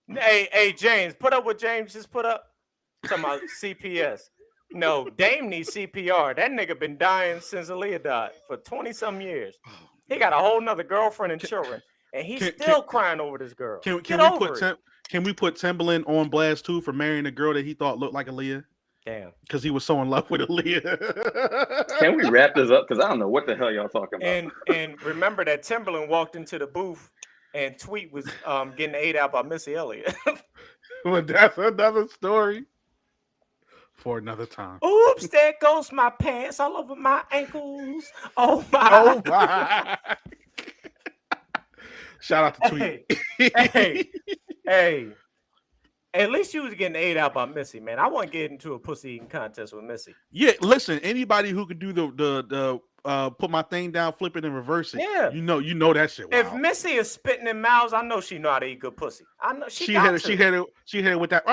Hey, James, put up what James just put up. Talking about CPS. No, Dame needs CPR. That nigga been dying since Aaliyah died for 20-some years. He got a whole nother girlfriend and children, and he's still crying over this girl. Can we put Timbaland on blast too for marrying a girl that he thought looked like Aaliyah? Damn. Because he was so in love with Aaliyah. Can we wrap this up? Because I don't know what the hell y'all talking about. And remember that Timbaland walked into the booth and Tweet was getting ate out by Missy Elliott. Well, that's another story for another time. Oops, there goes my pants all over my ankles. Oh my. Oh my. Shout out to Tweet. Hey. At least you was getting ate out by Missy, man. I want to get into a pussy eating contest with Missy. Yeah, listen, anybody who could do the put my thing down, flip it, and reverse it. Yeah. You know that shit. Wow. If Missy is spitting in mouths, I know she know how to eat good pussy. I know she had it with that.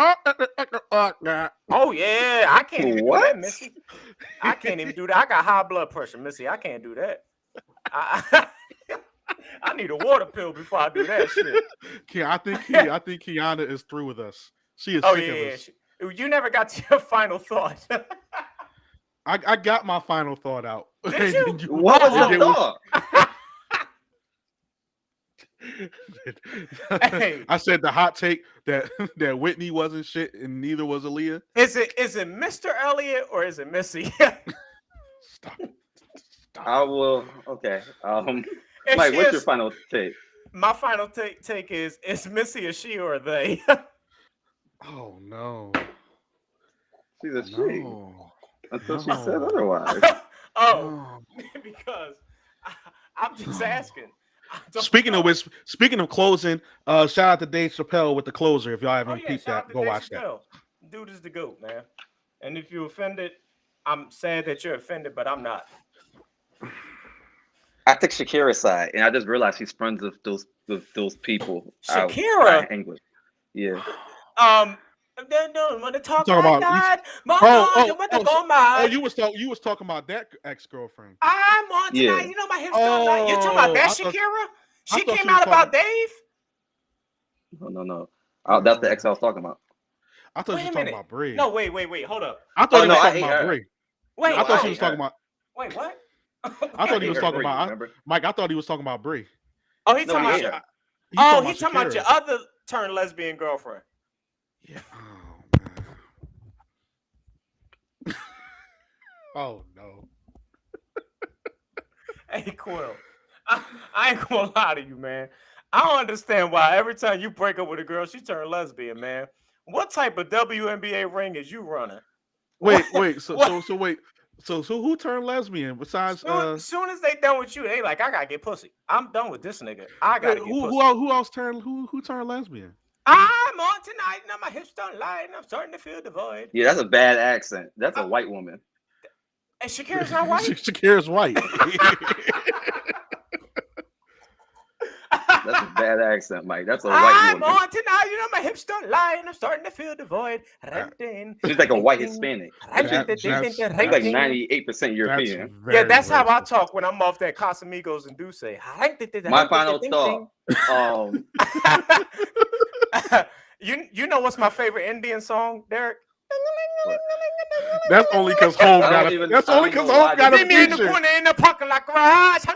Oh yeah, I can't even do What? that, Missy. I can't even do that. I got high blood pressure, Missy. I can't do that. I need a water pill before I do that shit. I think Kiana is through with us. She is sick of us. You never got to your final thought. I got my final thought out. Did you? What was your thought? Hey. I said the hot take that Whitney wasn't shit and neither was Aaliyah. Is it Mr. Elliott or is it Missy? Stop. I will. Okay. If Mike, she what's is- your final take? My final take is Missy a she or a they? Oh no. She's a she. No. Until she said otherwise. Oh, because I'm just asking. Speaking of closing, shout out to Dave Chappelle with the closer. If y'all haven't peeped that, go watch that. Dude is the GOAT, man. And if you're offended, I'm sad that you're offended, but I'm not. I took Shakira's side, and I just realized she's friends with those people. Shakira? English. Yeah. No, want to talk Talk about- that. You was talking about that ex-girlfriend. I'm on tonight. Yeah. You know my hips don't lie. You talking about that Shakira? She thought came you was out about talking- Dave? No. That's the ex I was talking about. I thought Wait you a were talking minute. about Brie. No, wait. Hold up. I thought he was I talking hate about her. Brie. Wait, I thought she hate was talking her. about Wait, what? I thought he was hate talking her, about remember? Mike. I thought he was talking about Brie. Oh, he's No, talking I about hate your, her. he's talking about your other turned lesbian girlfriend. Yeah. Oh no. Hey, Quill. I ain't gonna lie to you, man. I don't understand why every time you break up with a girl, she turn lesbian, man. What type of WNBA ring is you running? Wait. So who turned lesbian besides Soon as they done with you, they like, I gotta get pussy. I'm done with this nigga. I gotta get pussy. who else turned lesbian? I'm on tonight, and my hips don't lie, and I'm starting to feel the void. Yeah, that's a bad accent. That's a white woman. And Shakira's not white. Shakira's white. That's a bad accent, Mike. That's a white I'm woman. on tonight, you know my hips don't lie, and I'm starting to feel the void. She's like a white Hispanic. She's like That's 98% European. That's how I talk when I'm off that Casamigos and Duce. My final thought. You know what's my favorite Indian song, Derek? That's only because Home got a. That's only because Home got a Meet me in the feature. corner in the parking lot garage. I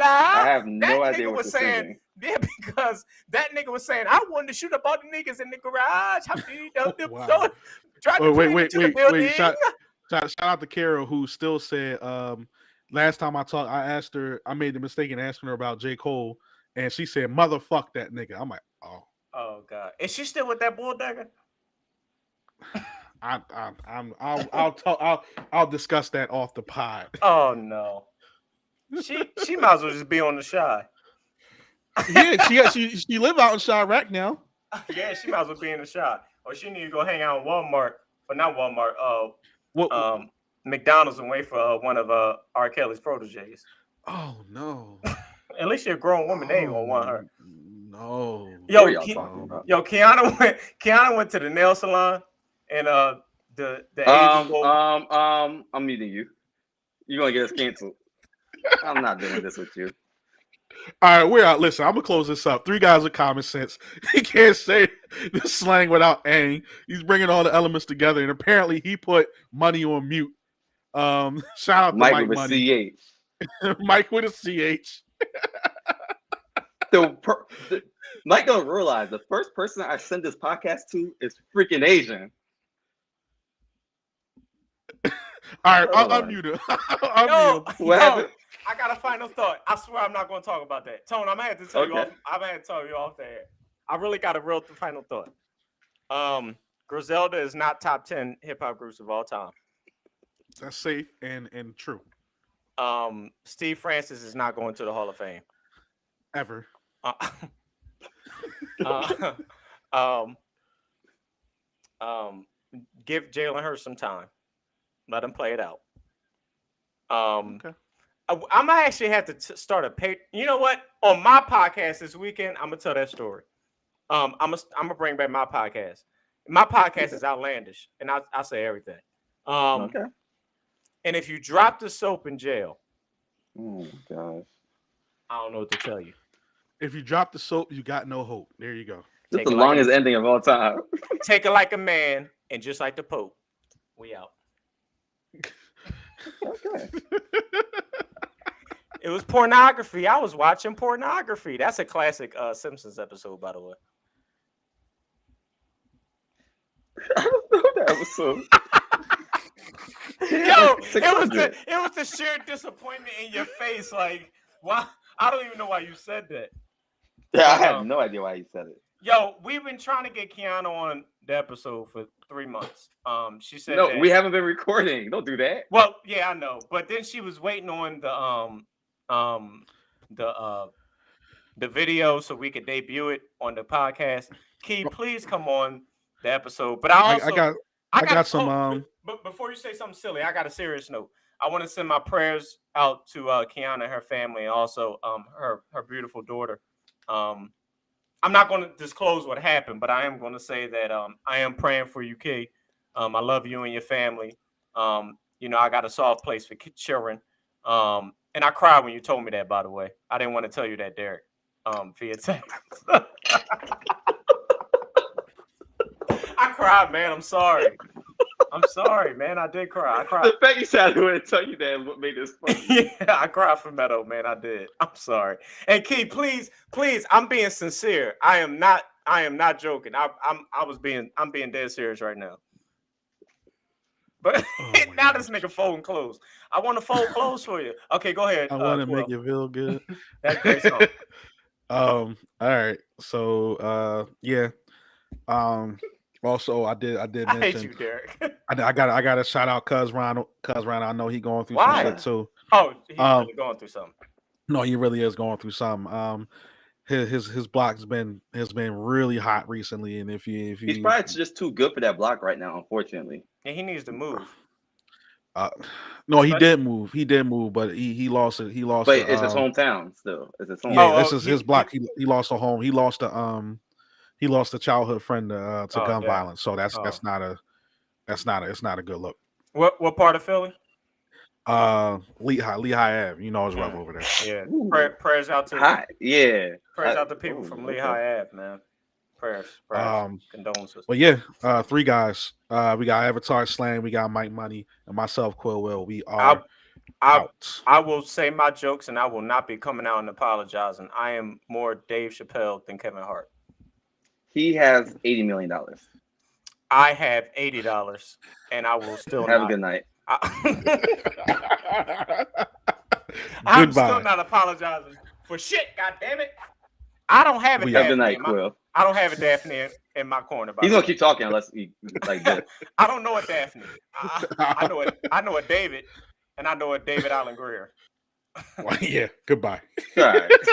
I have no idea what was you're saying. singing. Yeah, because that nigga was saying I wanted to shoot up all the niggas in the garage. Wow. Wait. Shout out to Carol who still said last time I talked, I asked her, I made the mistake in asking her about J. Cole, and she said, "Motherfuck that nigga." I'm like, oh. Oh God, is she still with that bulldogger? I'll discuss that off the pod. Oh no. She might as well just be on the shy. Yeah, she live out in Chirac now. Yeah, she might as well be in the shy. Or she need to go hang out in Walmart, but not Walmart. What? McDonald's and wait for one of R. Kelly's proteges. Oh no! At least you're a grown woman. They ain't gonna want her. No. Yo, What are y'all talking about? Kiana went to the nail salon, and the Asian woman. I'm meeting you. You're gonna get us canceled. I'm not doing this with you. All right, we're out. Listen, I'm gonna close this up. 3 guys with common sense. He can't say this slang without ang. He's bringing all the elements together, and apparently he put money on mute. Shout out to Mike with Money. CH. Mike with a CH. Mike don't realize the first person I send this podcast to is freaking Asian. All right, I'll unmute him. I got a final thought. I swear I'm not going to talk about that. Tone, I'm going to have to tell you off. I'm going to tell you off there. I really got a real final thought. Griselda is not top 10 hip hop groups of all time. That's safe and true. Steve Francis is not going to the Hall of Fame. Ever. Give Jalen Hurts some time. Let him play it out. Okay. I might actually have to start a pay. You know what? On my podcast this weekend, I'm gonna tell that story. I'm gonna bring back my podcast. My podcast is outlandish, and I say everything. Okay. And if you drop the soap in jail, oh gosh, I don't know what to tell you. If you drop the soap, you got no hope. There you go. This is the longest ending of all time. Take it like a man, and just like the Pope, we out. Okay. It was pornography. I was watching pornography. That's a classic Simpsons episode, by the way. I don't know that episode. Yo, it was the sheer disappointment in your face. Like, why? I don't even know why you said that. Yeah, I have no idea why you said it. Yo, we've been trying to get Kiana on the episode for 3 months. She said no, that, we haven't been recording. Don't do that. Well, yeah, I know, but then she was waiting on the video so we could debut it on the podcast. Key, please come on the episode. But I got some. But before you say something silly, I got a serious note. I want to send my prayers out to Kiana and her family, and also her beautiful daughter. I'm not going to disclose what happened, but I am going to say that I am praying for you, Key. I love you and your family. You know, I got a soft place for children. And I cried when you told me that, by the way. I didn't want to tell you that, Derek, via text. I cried, man. I'm sorry. I'm sorry, man. I did cry. I cried. The fact you said I wouldn't tell you that what made this funny. Yeah, I cried for Meadow, man. I did. I'm sorry. And Key, please, I'm being sincere. I am not joking. I'm being dead serious right now. But now this nigga folding clothes. I want to fold clothes for you. Okay, go ahead. I want to make you feel good. That's great song. All right. So yeah. Also, I did mention. I hate you, Derek. I got to shout out Cuz Ronald. I know he going through Why? some shit too. Oh, he's really going through something. No, he really is going through something. His block has been really hot recently, and if he's probably just too good for that block right now, unfortunately. And he needs to move. No, he did move. He did move, but he lost it. He lost. But it's his hometown still. It's his hometown. Yeah, this is his block. He lost a home. He lost a childhood friend to gun violence. So it's not a good look. What part of Philly? Lehigh Ave. You know it's rough over there. Yeah. Prayers out to Prayers out to people from Lehigh Ave, man. Prayers. Condolences. But yeah, 3 guys. We got Avatar Slang, we got Mike Money, and myself, Quill Will. We are out. I will say my jokes, and I will not be coming out and apologizing. I am more Dave Chappelle than Kevin Hart. He has $80 million. I have $80, and I will still have a good night. I'm still not apologizing for shit. God damn it! I don't have it. Have a good night, Quill. I don't have a Daphne in my corner. He's gonna keep talking unless he like this. I don't know a Daphne. I know a David, and I know a David Allen Greer. Well, yeah. Goodbye. All right.